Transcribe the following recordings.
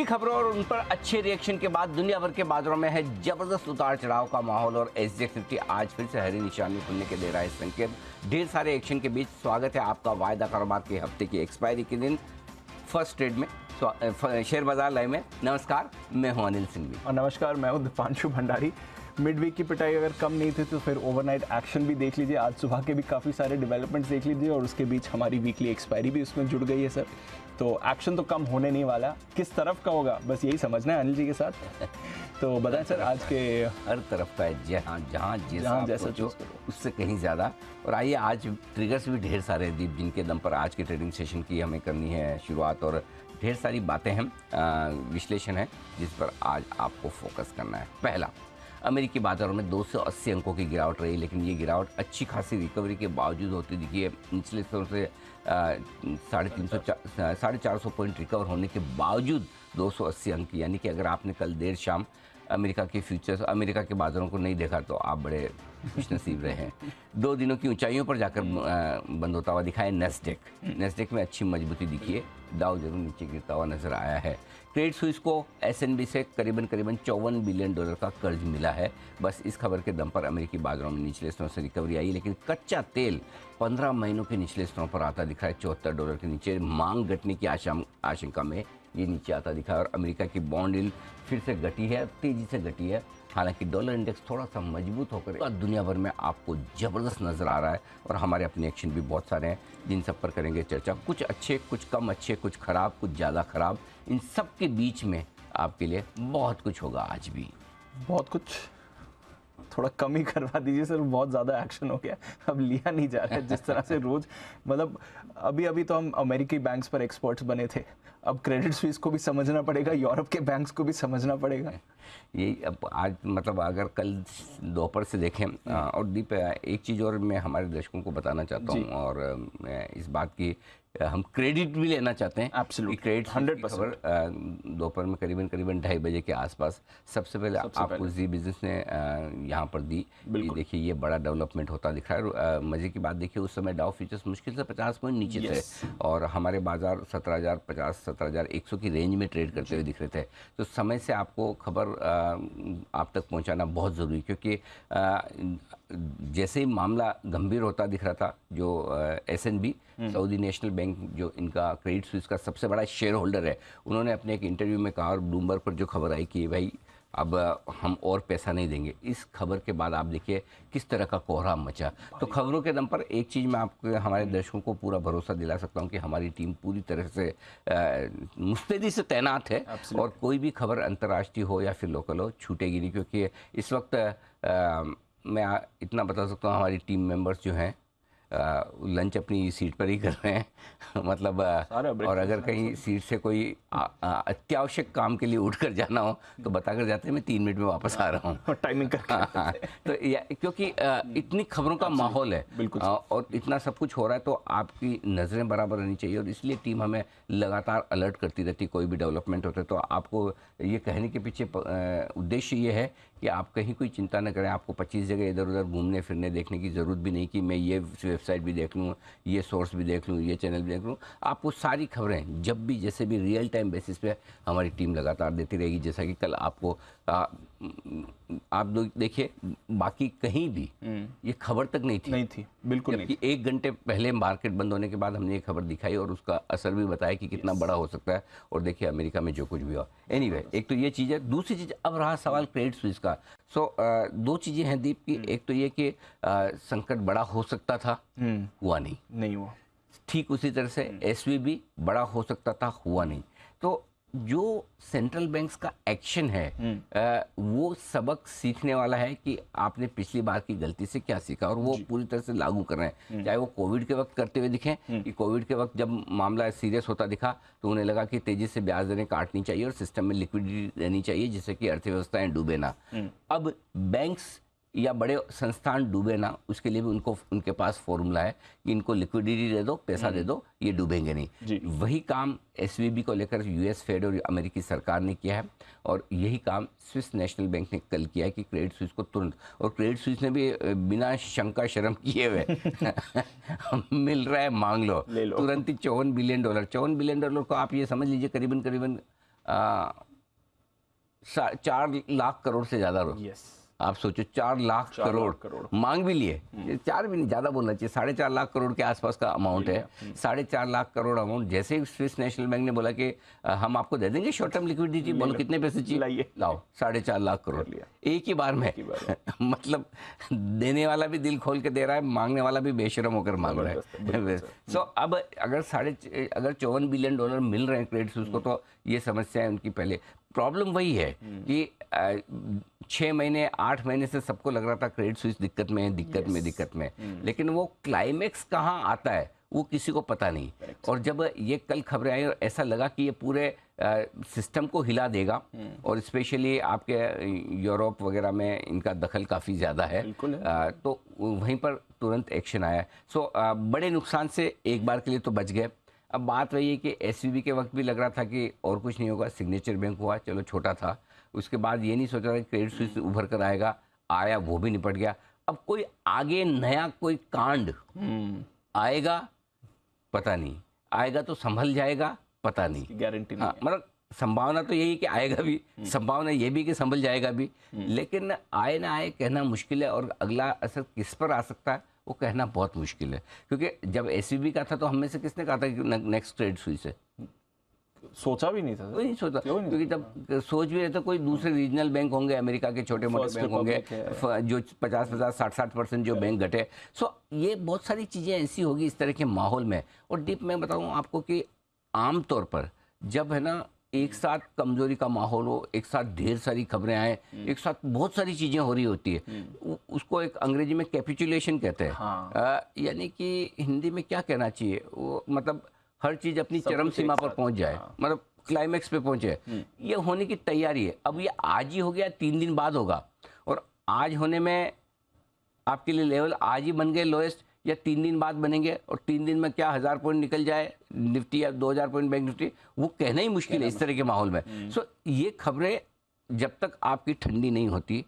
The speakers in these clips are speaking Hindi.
बुरी खबरों और उन पर अच्छे रिएक्शन के बाद दुनिया भर के बाजारों में है जबरदस्त उतार चढ़ाव का माहौल और SGX 50 आज फिर से हरी निशान में खुलने के दे रहा है संकेत। ढेर सारे एक्शन के बीच स्वागत है आपका वायदा कारोबार के हफ्ते की एक्सपायरी के दिन फर्स्ट ट्रेड में शेयर बाजार लाइव में। नमस्कार, मैं हूं अनिल सिंघवी और नमस्कार, मैं हूं दीपांशु भंडारी। मिड वीक की पिटाई अगर कम नहीं थी तो फिर ओवरनाइट एक्शन भी देख लीजिए। आज सुबह के भी काफ़ी सारे डेवलपमेंट्स देख लीजिए और उसके बीच हमारी वीकली एक्सपायरी भी उसमें जुड़ गई है सर। तो एक्शन तो कम होने नहीं वाला, किस तरफ का होगा बस यही समझना है अनिल जी के साथ। तो बताएं सर, आज के हर तरफ का है, जहाँ जैसा जो उससे कहीं ज़्यादा। और आइए, आज ट्रिगर्स भी ढेर सारे हैं दीप, जिनके दम पर आज के ट्रेडिंग सेशन की हमें करनी है शुरुआत। और ढेर सारी बातें हैं, विश्लेषण है जिस पर आज आपको फोकस करना है। पहला, अमेरिकी बाजारों में 280 अंकों की गिरावट रही, लेकिन ये गिरावट अच्छी खासी रिकवरी के बावजूद होती दिखी है। निचले स्तरों से 450 पॉइंट रिकवर होने के बावजूद 280 अंक, यानी कि अगर आपने कल देर शाम अमेरिका के फ्यूचर्स, अमेरिका के बाजारों को नहीं देखा तो आप बड़े खुशनसीब रहे हैं। 2 दिनों की ऊंचाइयों पर जाकर बंद होता हुआ दिखा है नेस्डेक में अच्छी मजबूती दिखी है। डाउ जरूर नीचे गिरता हुआ नजर आया है। क्रेडिट स्विस को SNB से करीबन $54 बिलियन का कर्ज मिला है। बस इस खबर के दम पर अमेरिकी बाजारों में निचले स्तरों से रिकवरी आई, लेकिन कच्चा तेल 15 महीनों के निचले स्तरों पर आता दिखा है। $74 के नीचे मांग घटने की आशंका में ये नीचे आता दिखा है। और अमेरिका की बॉन्ड यील्ड फिर से घटी है, तेजी से घटी है। हालांकि डॉलर इंडेक्स थोड़ा सा मजबूत होकर दुनिया भर में आपको जबरदस्त नजर आ रहा है। और हमारे अपने एक्शन भी बहुत सारे हैं जिन सब पर करेंगे चर्चा। कुछ अच्छे, कुछ कम अच्छे, कुछ खराब, कुछ ज़्यादा खराब। इन सब के बीच में आपके लिए बहुत कुछ होगा। आज भी बहुत कुछ, थोड़ा कम ही करवा दीजिए सर, बहुत ज़्यादा एक्शन हो गया, अब लिया नहीं जा रहा है जिस तरह से रोज़। मतलब अभी तो हम अमेरिकी बैंक्स पर एक्सपर्ट्स बने थे, अब क्रेडिट स्विस को भी समझना पड़ेगा, यूरोप के बैंक्स को भी समझना पड़ेगा। यही अब आज, मतलब अगर कल दोपहर से देखें। और दीप, एक चीज़ और मैं हमारे दर्शकों को बताना चाहता हूँ, और मैं इस बात की हम क्रेडिट भी लेना चाहते हैं। Absolutely, credit 100%। दोपहर में करीबन 2:30 बजे के आसपास सबसे पहले आपको जी बिजनेस ने यहाँ पर दी। ये देखिए, ये बड़ा डेवलपमेंट होता दिख रहा है। मजे की बात देखिए, उस समय डाउ फ्यूचर्स मुश्किल से 50 पॉइंट नीचे थे और हमारे बाजार 17,050 17,100 की रेंज में ट्रेड करते हुए दिख रहे थे। तो समय से आपको खबर आप तक पहुँचाना बहुत ज़रूरी, क्योंकि जैसे ही मामला गंभीर होता दिख रहा था, जो SNB सऊदी नेशनल बैंक, जो इनका क्रेडिट स्विस का सबसे बड़ा शेयर होल्डर है, उन्होंने अपने एक इंटरव्यू में कहा, और ब्लूमबर्ग पर जो खबर आई कि भाई अब हम और पैसा नहीं देंगे। इस खबर के बाद आप देखिए किस तरह का कोहराम मचा। तो खबरों के दम पर एक चीज़ मैं आपको, हमारे दर्शकों को पूरा भरोसा दिला सकता हूं कि हमारी टीम पूरी तरह से मुस्तैदी से तैनात है। और कोई भी खबर अंतर्राष्ट्रीय हो या फिर लोकल हो, छूटेगी नहीं। क्योंकि इस वक्त मैं इतना बता सकता हूँ, हमारी टीम मेंबर्स जो हैं लंच अपनी सीट पर ही कर रहे हैं। मतलब और अगर कहीं सीट से कोई अत्यावश्यक काम के लिए उठकर जाना हो तो बताकर जाते हैं मैं 3 मिनट में वापस आ रहा हूँ, टाइमिंग करके। तो क्योंकि इतनी खबरों का माहौल है और इतना सब कुछ हो रहा है, तो आपकी नज़रें बराबर रहनी चाहिए। और इसलिए टीम हमें लगातार अलर्ट करती रहती है, कोई भी डेवलपमेंट होता है। तो आपको ये कहने के पीछे उद्देश्य ये है कि आप कहीं कोई चिंता न करें। आपको 25 जगह इधर उधर घूमने फिरने देखने की ज़रूरत भी नहीं कि मैं ये वेबसाइट भी देख लूँ, ये सोर्स भी देख लूँ, ये चैनल भी देख लूँ। आपको सारी खबरें जब भी, जैसे भी, रियल टाइम बेसिस पे हमारी टीम लगातार देती रहेगी। जैसा कि कल आपको आप देखिए, बाकी कहीं भी ये खबर तक नहीं थी, बिल्कुल नहीं थी। 1 घंटे पहले मार्केट बंद होने के बाद हमने ये खबर दिखाई और उसका असर भी बताया कि कितना बड़ा हो सकता है। और देखिए अमेरिका में जो कुछ भी हुआ। एनीवे, एक तो ये चीज़ है। दूसरी चीज़, अब रहा सवाल क्रेडिट स्विस का। 2 चीज़ें हैं दीप की। एक तो ये कि संकट बड़ा हो सकता था, हुआ नहीं हुआ। ठीक उसी तरह से SVB बड़ा हो सकता था, हुआ नहीं। तो जो सेंट्रल बैंक्स का एक्शन है वो सबक सीखने वाला है कि आपने पिछली बार की गलती से क्या सीखा, और वो पूरी तरह से लागू कर रहे हैं। चाहे वो कोविड के वक्त करते हुए दिखें, कि कोविड के वक्त जब मामला सीरियस होता दिखा तो उन्हें लगा कि तेजी से ब्याज दरें काटनी चाहिए और सिस्टम में लिक्विडिटी रहनी चाहिए, जिससे कि अर्थव्यवस्थाएं डूबे ना। अब बैंक्स या बड़े संस्थान डूबे ना, उसके लिए भी उनके पास फॉर्मूला है कि इनको लिक्विडिटी दे दो, पैसा दे दो, ये डूबेंगे नहीं। वही काम SVB को लेकर US फेड और अमेरिकी सरकार ने किया है, और यही काम स्विस नेशनल बैंक ने कल किया है कि क्रेडिट स्विस को तुरंत, और क्रेडिट स्विस ने भी बिना शंका शर्म किए हुए मिल रहा है, मांग लो तुरंत ही $54 बिलियन। $54 बिलियन को आप ये समझ लीजिए करीबन 4 लाख करोड़ से ज्यादा यस, आप सोचो 4 लाख करोड़ मांग भी लिए, 4 भी नहीं, ज़्यादा बोलना चाहिए, 4.5 लाख करोड़ के आसपास का अमाउंट है। 4.5 लाख करोड़ अमाउंट जैसे ही स्विस नेशनल बैंक ने बोला कि हम आपको दे देंगे शॉर्ट टर्म लिक्विडिटी, बोलो कितने पैसे चाहिए, लाओ 4.5 लाख करोड़ एक ही बार में। मतलब देने वाला भी दिल खोल के दे रहा है, मांगने वाला भी बेशरम होकर मांग रहा है। सो अब अगर 54 बिलियन डॉलर मिल रहे हैं क्रेडिट स्विस को, तो ये समस्या है उनकी। पहले प्रॉब्लम वही है कि 6 महीने 8 महीने से सबको लग रहा था क्रेडिट स्विस दिक्कत में लेकिन वो क्लाइमेक्स कहाँ आता है वो किसी को पता नहीं। और जब ये कल खबरें आई और ऐसा लगा कि ये पूरे सिस्टम को हिला देगा, और स्पेशली आपके यूरोप वगैरह में इनका दखल काफ़ी ज़्यादा है, तो वहीं पर तुरंत एक्शन आया। सो बड़े नुकसान से एक बार के लिए तो बच गए। अब बात वही है कि एसवीबी के वक्त भी लग रहा था कि और कुछ नहीं होगा, सिग्नेचर बैंक हुआ, चलो छोटा था, उसके बाद ये नहीं सोचा था कि क्रेडिट स्विस उभर कर आया, वो भी निपट गया। अब कोई आगे नया कोई कांड आएगा पता नहीं, आएगा तो संभल जाएगा पता नहीं, गारंटी नहीं। हाँ, मतलब संभावना तो यही कि आएगा भी, संभावना ये भी कि संभल जाएगा भी, लेकिन आए ना आए कहना मुश्किल है, और अगला असर किस पर आ सकता है वो कहना बहुत मुश्किल है। क्योंकि जब एसवीबी का था तो हम में से किसने कहा था कि नेक्स्ट क्रेडिट स्विस है? सोचा भी नहीं था, कोई नहीं सोचा, क्योंकि जब सोच भी रहे तो कोई दूसरे रीजनल बैंक होंगे, अमेरिका के छोटे मोटे बैंक होंगे जो 50-50 60% जो बैंक घटे। सो ये बहुत सारी चीज़ें ऐसी होगी इस तरह के माहौल में। और डीप मैं बताऊँ आपको कि आम तौर पर जब है ना एक साथ कमजोरी का माहौल हो, एक साथ ढेर सारी खबरें आए, एक साथ बहुत सारी चीज़ें हो रही होती है, उसको एक अंग्रेजी में कैपिचुलेशन कहते हैं। हाँ। यानी कि हिंदी में क्या कहना चाहिए, वो मतलब हर चीज़ अपनी चरम सीमा पर पहुंच जाए, मतलब क्लाइमेक्स पे पहुंचे, ये होने की तैयारी है। अब ये आज ही हो गया, 3 दिन बाद होगा, और आज होने में आपके लिए लेवल आज ही बन गए लोएस्ट, या 3 दिन बाद बनेंगे, और 3 दिन में क्या 1000 पॉइंट निकल जाए निफ्टी या 2000 पॉइंट बैंक निफ्टी, वो कहना ही मुश्किल है इस तरह के माहौल में। सो ये खबरें जब तक आपकी ठंडी नहीं होती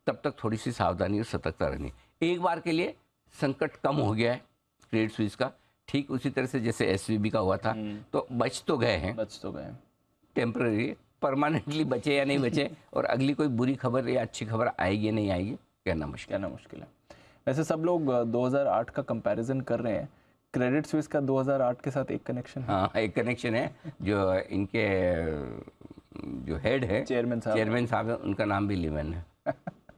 तब तक थोड़ी सी सावधानी और सतर्कता रहनी। एक बार के लिए संकट कम हो गया है क्रेडिट स्विस का, ठीक उसी तरह से जैसे एसवीबी का हुआ था, तो बच तो गए, टेम्पररी, परमानेंटली बचे या नहीं बचे, और अगली कोई बुरी खबर या अच्छी खबर आएगी या नहीं आएगी कहना मुश्किल है। वैसे सब लोग 2008 का कंपैरिजन कर रहे हैं, क्रेडिट स्विस का 2008 के साथ एक कनेक्शन है। हाँ, एक कनेक्शन है। जो इनके जो हेड है चेयरमैन साहब है, उनका नाम भी लीमन है,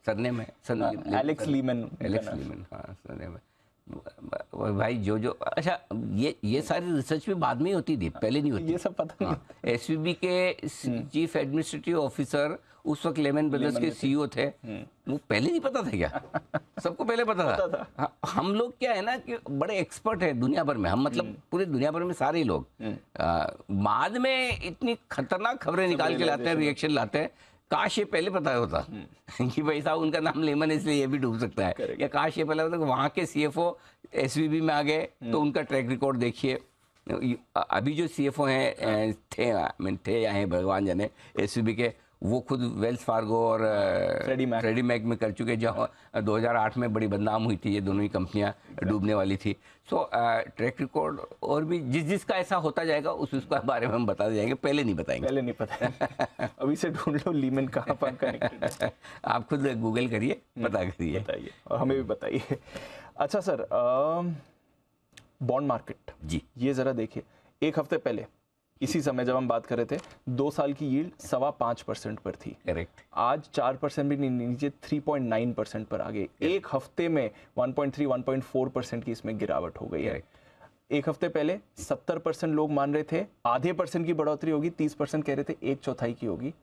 सरनेम है एलेक्स लीमन। हाँ, सरनेम है भाई। जो अच्छा, ये सारी रिसर्च भी बाद में होती थी, पहले नहीं होती, ये सब पता नहीं। एसवीबी के चीफ एडमिनिस्ट्रेटिव ऑफिसर उस वक्त लेमन ब्रदर्स के सीईओ थे, वो पहले नहीं पता था क्या? सबको पहले पता था। हम लोग क्या है ना कि बड़े एक्सपर्ट हैं दुनिया भर में, हम मतलब पूरे दुनिया भर में सारे लोग बाद में इतनी खतरनाक खबरें निकाल के लाते हैं, रिएक्शन लाते हैं। काश ये पहले पता होता कि भाई साहब उनका नाम लेमन है इसलिए ये भी डूब सकता है, या काश ये पहले होता कि वहाँ के सीएफओ एसवीबी में आ गए तो उनका ट्रैक रिकॉर्ड देखिए। अभी जो सीएफओ हैं थे या हैं भगवान जाने एसवीबी के, वो खुद वेल्स फार्गो और फ्रेडी मैक में कर चुके, जहाँ 2008 में बड़ी बदनाम हुई थी, ये दोनों ही कंपनियां डूबने वाली थी। सो ट्रैक रिकॉर्ड और भी जिसका ऐसा होता जाएगा उसके बारे में हम बता जाएंगे, पहले नहीं बताएंगे। अभी से ढूंढ लो लीमन कहाँ पर कनेक्टेड है। आप खुद गूगल करिए, पता करिए, बताइए और हमें भी बताइए। अच्छा सर, बॉन्ड मार्केट जी, ये जरा देखिए, एक हफ्ते पहले इसी समय जब हम बात कर रहे थे 2 साल की यील्ड 5.25% पर थी, करेक्ट। आज 4% भी नहीं, नीचे 3.9% पर आ गई। एक हफ्ते में 1.3-1.4% की इसमें गिरावट हो गई है। एक हफ्ते पहले 70% लोग मान रहे थे आधे % की बढ़ोतरी होगी, 30% कह रहे थे 1/4 की होगी।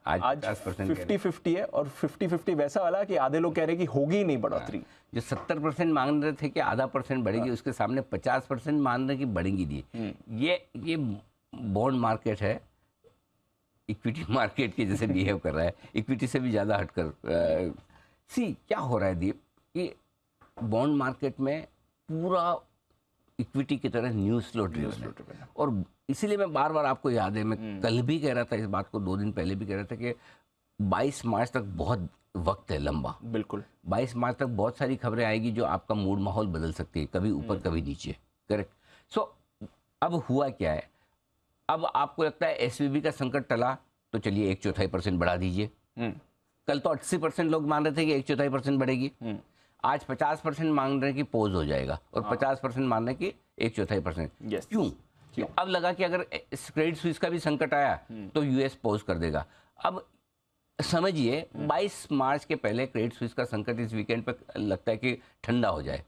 आज 50-50 है, और 50-50 वैसा वाला कि आधे लोग कह रहे हैं कि होगी ही नहीं बढ़ोतरी। जो 70% मान रहे थे कि आधा % बढ़ेगी, उसके सामने 50% मान रहे कि बढ़ेंगी दी। ये बॉन्ड मार्केट है, इक्विटी मार्केट के जैसे बिहेव कर रहा है, इक्विटी से भी ज़्यादा हटकर। क्या हो रहा है दीप कि बॉन्ड मार्केट में पूरा इक्विटी की तरह न्यूज़ फ्लो ड्रिवन है, और इसीलिए मैं बार बार आपको याद है, मैं कल भी कह रहा था इस बात को, 2 दिन पहले भी कह रहा था कि 22 मार्च तक बहुत वक्त है लंबा। बिल्कुल, 22 मार्च तक बहुत सारी खबरें आएगी जो आपका मूड माहौल बदल सकती है, कभी ऊपर कभी नीचे, करेक्ट। सो अब हुआ क्या है, अब आपको लगता है एसवीबी का संकट टला, तो चलिए 1/4% बढ़ा दीजिए। कल तो 80% लोग मान रहे थे कि 1/4% बढ़ेगी, आज 50% मांग रहे हैं कि पोज हो जाएगा, और 50% मान रहे हैं कि 1/4%। क्यों? अब लगा कि अगर क्रेडिट स्विस का भी संकट आया तो यूएस पोज कर देगा। अब समझिए 22 मार्च के पहले क्रेडिट स्विस का संकट इस वीकेंड पे लगता है कि ठंडा हो जाए,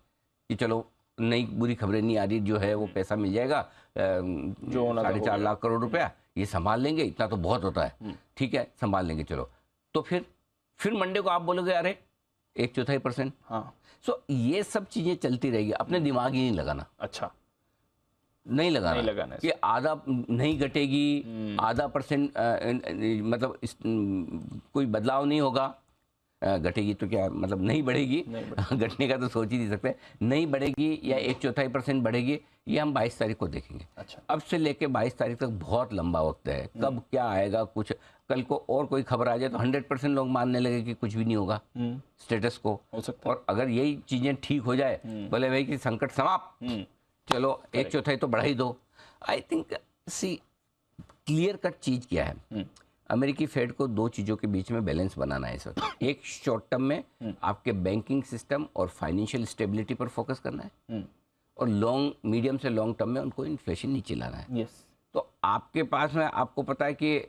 कि चलो नई बुरी खबरें नहीं आ रही, जो है वो पैसा मिल जाएगा, जो 4.5 लाख करोड़ रुपया ये संभाल लेंगे, इतना तो बहुत होता है, ठीक है संभाल लेंगे चलो। तो फिर मंडे को आप बोलोगे अरे 1/4%। हाँ, सो ये सब चीजें चलती रहेगी, अपने दिमाग ही नहीं लगाना। अच्छा, नहीं लगाना कि आधा नहीं घटेगी, आधा परसेंट मतलब कोई बदलाव नहीं होगा। घटेगी तो क्या मतलब नहीं बढ़ेगी, घटने का तो सोच ही नहीं सकते। नहीं बढ़ेगी या 1/4% बढ़ेगी, ये हम 22 तारीख को देखेंगे। अच्छा, अब से लेके 22 तारीख तक बहुत लंबा वक्त है, कब क्या आएगा कुछ, कल को और कोई खबर आ जाए तो 100% लोग मानने लगे कि कुछ भी नहीं होगा, स्टेटस को हो सकता है। और अगर यही चीजें ठीक हो जाए, बोले भाई कि संकट समाप्त, चलो 1/4 तो बढ़ा ही दो। I think see clear cut चीज क्या है, अमेरिकी फेड को दो चीजों के बीच में बैलेंस बनाना है इस वक्त। एक शॉर्ट टर्म में आपके बैंकिंग सिस्टम और फाइनेंशियल स्टेबिलिटी पर फोकस करना है, और मीडियम से लॉन्ग टर्म में उनको इन्फ्लेशन नीचे लाना है। तो आपके पास में, आपको पता है कि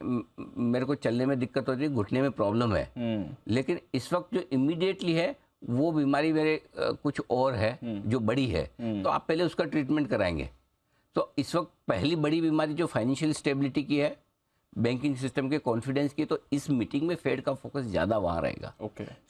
मेरे को चलने में दिक्कत होती है, घुटने में प्रॉब्लम है, लेकिन इस वक्त जो इमीडिएटली है वो बीमारी मेरे कुछ और है जो बड़ी है, तो आप पहले उसका ट्रीटमेंट कराएंगे। तो इस वक्त पहली बड़ी बीमारी जो फाइनेंशियल स्टेबिलिटी की है, बैंकिंग सिस्टम के कॉन्फिडेंस की, तो इस मीटिंग में फेड का फोकस ज्यादा वहां रहेगा।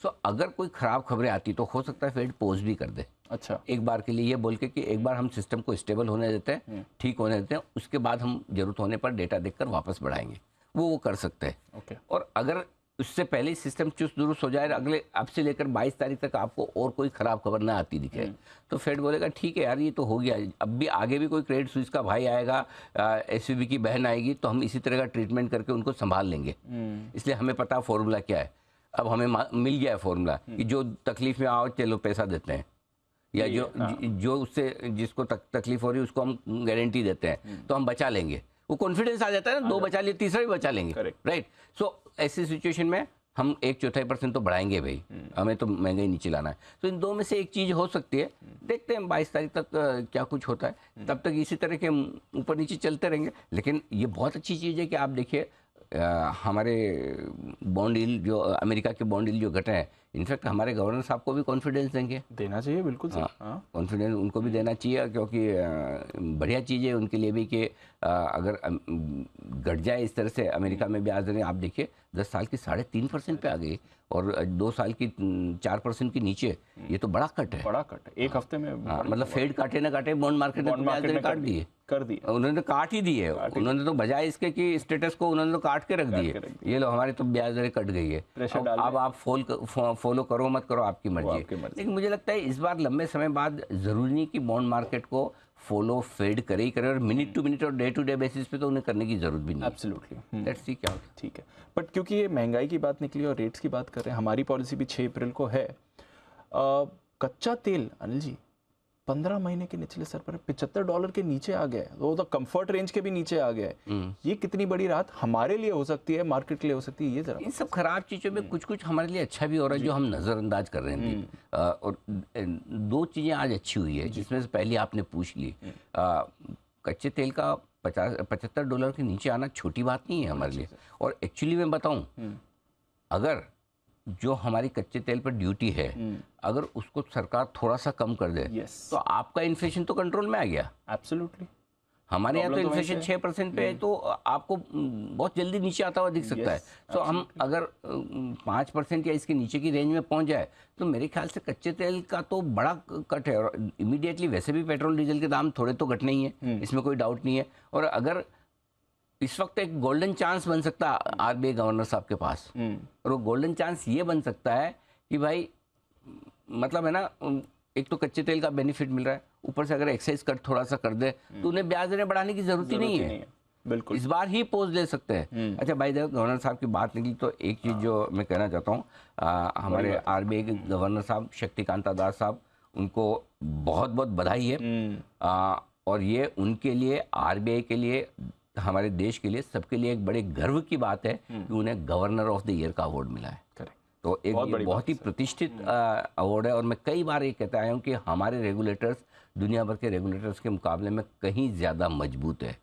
सो अगर कोई खराब खबरें आती तो हो सकता है फेड पोज भी कर दे। अच्छा, एक बार के लिए ये बोल के कि एक बार हम सिस्टम को स्टेबल होने देते हैं, ठीक होने देते हैं, उसके बाद हम जरूरत होने पर डेटा देखकर वापस बढ़ाएंगे, वो कर सकते हैं। और अगर उससे पहले ही सिस्टम चुस्त दुरुस्त हो जाए, अगले अब से लेकर 22 तारीख तक आपको और कोई खराब खबर ना आती दिखे, तो फेड बोलेगा ठीक है यार ये तो हो गया, अब भी आगे भी कोई क्रेडिट स्विस का भाई आएगा, एसवीबी की बहन आएगी, तो हम इसी तरह का ट्रीटमेंट करके उनको संभाल लेंगे। इसलिए हमें पता फॉर्मूला क्या है, अब हमें मिल गया है फॉर्मूला कि जो तकलीफ में आओ चलो पैसा देते हैं, या जो उससे जिसको तकलीफ हो रही है उसको हम गारंटी देते हैं, तो हम बचा लेंगे। वो कॉन्फिडेंस आ जाता है ना, 2 बचा लिए, तीसरा भी बचा लेंगे, राइट। सो ऐसी सिचुएशन में हम 1/4% तो बढ़ाएंगे भाई, हमें तो महंगाई नीचे लाना है। तो इन दो में से एक चीज हो सकती है, देखते हैं 22 तारीख तक क्या कुछ होता है, तब तक इसी तरह के ऊपर नीचे चलते रहेंगे। लेकिन ये बहुत अच्छी चीज है कि आप देखिए हमारे बॉन्ड यील्ड जो अमेरिका के बॉन्ड यील्ड जो घटे हैं, इनफैक्ट हमारे गवर्नर साहब को भी कॉन्फिडेंस देना चाहिए, बिल्कुल सही। हाँ, कॉन्फिडेंस उनको भी देना चाहिए, क्योंकि बढ़िया चीज़ है उनके लिए भी कि अगर घट जाए इस तरह से अमेरिका में ब्याज दरें, आप देखिए 10 साल की 3.5% पे आ गई, और 2 साल की 4% के नीचे, ये तो बड़ा कट है, एक हफ्ते में। मतलब फेड काटे ना काटे, बॉन्ड मार्केट ने ब्याज दरें काट दिए, उन्होंने तो काट ही दिए, उन्होंने तो बजाय इसके कि स्टेटस को उन्होंने तो काट के रख दिए, ये लो हमारी तो ब्याज दरें कट गई है, अब आप फॉलो करो मत करो आपकी मर्जी। लेकिन मुझे लगता है इस बार लंबे समय बाद जरूरी नहीं कि बॉन्ड मार्केट को फॉलो फेड करे ही करे, और मिनट टू मिनट और डे टू डे बेसिस पे तो उन्हें करने की जरूरत भी नहीं। एब्सोल्युटली, लेट्स सी क्या होता है। ठीक है, बट क्योंकि ये महंगाई की बात निकली और रेट्स की बात कर रहे हैं, हमारी पॉलिसी भी 6 अप्रैल को है। कच्चा तेल अनिल जी 15 महीने के निचले स्तर पर $75 के नीचे आ गया है, वो तो कंफर्ट रेंज के भी नीचे आ गया है। ये कितनी बड़ी राहत हमारे लिए हो सकती है, मार्केट के लिए हो सकती है, ये जरा। इन सब खराब चीजों में कुछ कुछ हमारे लिए अच्छा भी हो रहा है जो हम नजरअंदाज कर रहे हैं। और 2 चीजें आज अच्छी हुई है, जिसमें से पहली आपने पूछ ली, कच्चे तेल का $75 के नीचे आना छोटी बात नहीं है हमारे लिए। और एक्चुअली मैं बताऊं, अगर जो हमारी कच्चे तेल पर ड्यूटी है, अगर उसको सरकार थोड़ा सा कम कर दे, तो आपका इन्फ्लेशन तो कंट्रोल में आ गया। एब्सोल्युटली, हमारे यहाँ तो इन्फ्लेशन 6% पे है, तो आपको बहुत जल्दी नीचे आता हुआ दिख सकता है। तो हम अगर 5% या इसके नीचे की रेंज में पहुंच जाए, तो मेरे ख्याल से कच्चे तेल का तो बड़ा कट है। और इमीडिएटली वैसे भी पेट्रोल डीजल के दाम थोड़े तो घटने ही है, इसमें कोई डाउट नहीं है। और अगर इस वक्त एक गोल्डन चांस बन सकता है आरबीआई गवर्नर साहब के पास, और वो गोल्डन चांस ये बन सकता है कि भाई मतलब है ना, एक तो कच्चे तेल का बेनिफिट मिल रहा है, ऊपर से अगर एक्साइज कट थोड़ा सा कर दे तो उन्हें ब्याज दरें बढ़ाने की जरूरत ही नहीं है। बिल्कुल, इस बार ही पोज ले सकते हैं। अच्छा भाई, जब गवर्नर साहब की बात निकली तो एक चीज जो मैं कहना चाहता हूँ, हमारे आरबीआई के गवर्नर साहब शक्तिकांता दास साहब, उनको बहुत बहुत बधाई है। और ये उनके लिए, आरबीआई के लिए हमारे देश के लिए, सबके लिए एक बड़े गर्व की बात है कि उन्हें गवर्नर ऑफ द ईयर का अवार्ड मिला है। करेक्ट। तो एक बहुत ही प्रतिष्ठित अवार्ड है, और मैं कई बार ये कहता आया हूँ कि हमारे रेगुलेटर्स दुनिया भर के रेगुलेटर्स के मुकाबले में कहीं ज़्यादा मजबूत है,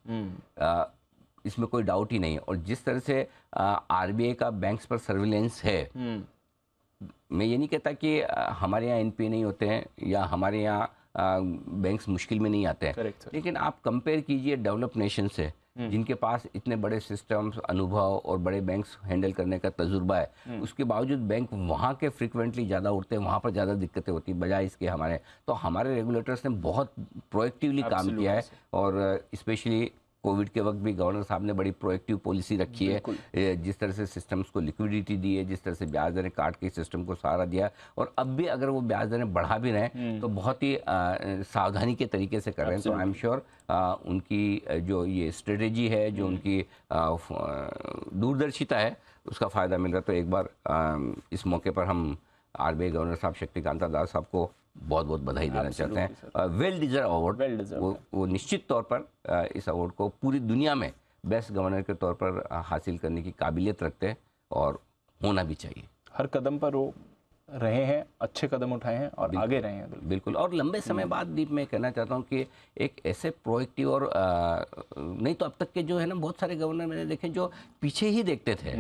इसमें कोई डाउट ही नहीं है। और जिस तरह से आरबीआई का बैंक्स पर सर्विलेंस है, मैं ये नहीं कहता कि हमारे यहाँ एनपीए नहीं होते हैं या हमारे यहाँ बैंक्स मुश्किल में नहीं आते हैं, लेकिन आप कंपेयर कीजिए डेवलप नेशन से, जिनके पास इतने बड़े सिस्टम्स, अनुभव और बड़े बैंक्स हैंडल करने का तजुर्बा है, उसके बावजूद बैंक वहाँ के फ्रीक्वेंटली ज़्यादा उठते हैं, वहाँ पर ज़्यादा दिक्कतें होती बजाय इसके हमारे। तो हमारे रेगुलेटर्स ने बहुत प्रोएक्टिवली काम किया है, और स्पेशली कोविड के वक्त भी गवर्नर साहब ने बड़ी प्रोएक्टिव पॉलिसी रखी है, जिस तरह से सिस्टम्स को लिक्विडिटी दी है, जिस तरह से ब्याज दरें काट के सिस्टम को सहारा दिया, और अब भी अगर वो ब्याज दरें बढ़ा भी रहे हैं तो बहुत ही सावधानी के तरीके से कर रहे हैं। तो आई एम श्योर उनकी जो ये स्ट्रेटेजी है, जो उनकी दूरदर्शिता है, उसका फ़ायदा मिल रहा है। तो एक बार इस मौके पर हम आरबीआई गवर्नर साहब शक्तिकांता दास साहब को बहुत बहुत बधाई देना चाहते हैं। वेल डिजर्व अवार्ड, वो निश्चित तौर पर इस अवार्ड को पूरी दुनिया में बेस्ट गवर्नर के तौर पर हासिल करने की काबिलियत रखते हैं, और होना भी चाहिए। हर कदम पर वो रहे हैं, अच्छे कदम उठाए हैं और आगे रहे हैं। बिल्कुल। और लंबे समय बाद दीप मैं कहना चाहता हूँ कि एक ऐसे प्रोएक्टिव, और नहीं तो अब तक के जो है ना बहुत सारे गवर्नर मैंने देखे जो पीछे ही देखते थे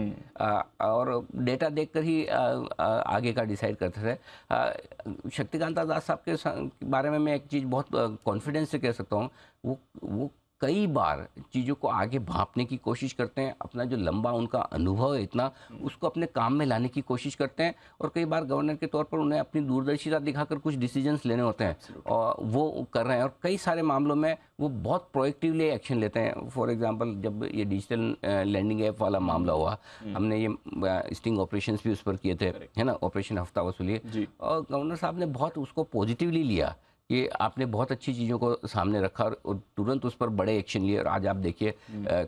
और डेटा देखकर ही आगे का डिसाइड करते थे। शक्तिकांता दास साहब के बारे में मैं एक चीज़ बहुत कॉन्फिडेंस से कह सकता हूँ, वो कई बार चीज़ों को आगे भांपने की कोशिश करते हैं, अपना जो लंबा उनका अनुभव है इतना, उसको अपने काम में लाने की कोशिश करते हैं, और कई बार गवर्नर के तौर पर उन्हें अपनी दूरदर्शिता दिखाकर कुछ डिसीजंस लेने होते हैं, और वो कर रहे हैं, और कई सारे मामलों में वो बहुत प्रोएक्टिवली एक्शन लेते हैं। फॉर एग्जांपल, जब ये डिजिटल लैंडिंग ऐप वाला मामला हुआ, हमने ये स्टिंग ऑपरेशंस भी उस पर किए थे, है ना, ऑपरेशन हफ्ता वसूली, और गवर्नर साहब ने बहुत उसको पॉजिटिवली लिया कि आपने बहुत अच्छी चीज़ों को सामने रखा और तुरंत उस पर बड़े एक्शन लिए, और आज आप देखिए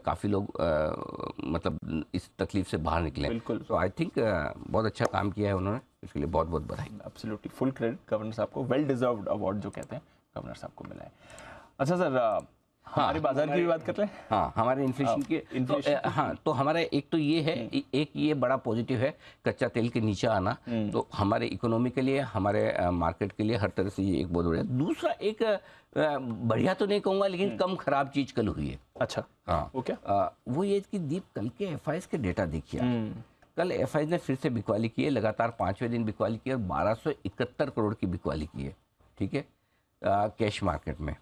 काफ़ी लोग मतलब इस तकलीफ से बाहर निकले। तो आई थिंक बहुत अच्छा काम किया है उन्होंने, इसके लिए बहुत बहुत बधाई। एब्सोल्युटली, फुल क्रेडिट गवर्नर साहब को, वेल डिजर्व्ड अवार्ड जो कहते हैं गवर्नर साहब को मिला है। अच्छा सर, हमारे बाजार की भी बात कर रहे हैं। हाँ, हमारे इन्फ्लेशन की तो हमारा एक तो ये है, एक ये बड़ा पॉजिटिव है कच्चा तेल के नीचे आना, तो हमारे इकोनॉमी के लिए, हमारे मार्केट के लिए हर तरह से ये एक बहुत बढ़िया। दूसरा एक बढ़िया तो नहीं कहूँगा, लेकिन कम खराब चीज़ कल हुई है। अच्छा, हाँ, वो क्या? वो ये कि दीप, कल के एफआईएस के डेटा देखिए। कल एफआईएस ने फिर से बिकवाली की है, लगातार 5वें दिन बिकवाली की है, और 1271 करोड़ की बिकवाली की है, ठीक है, कैश मार्केट में।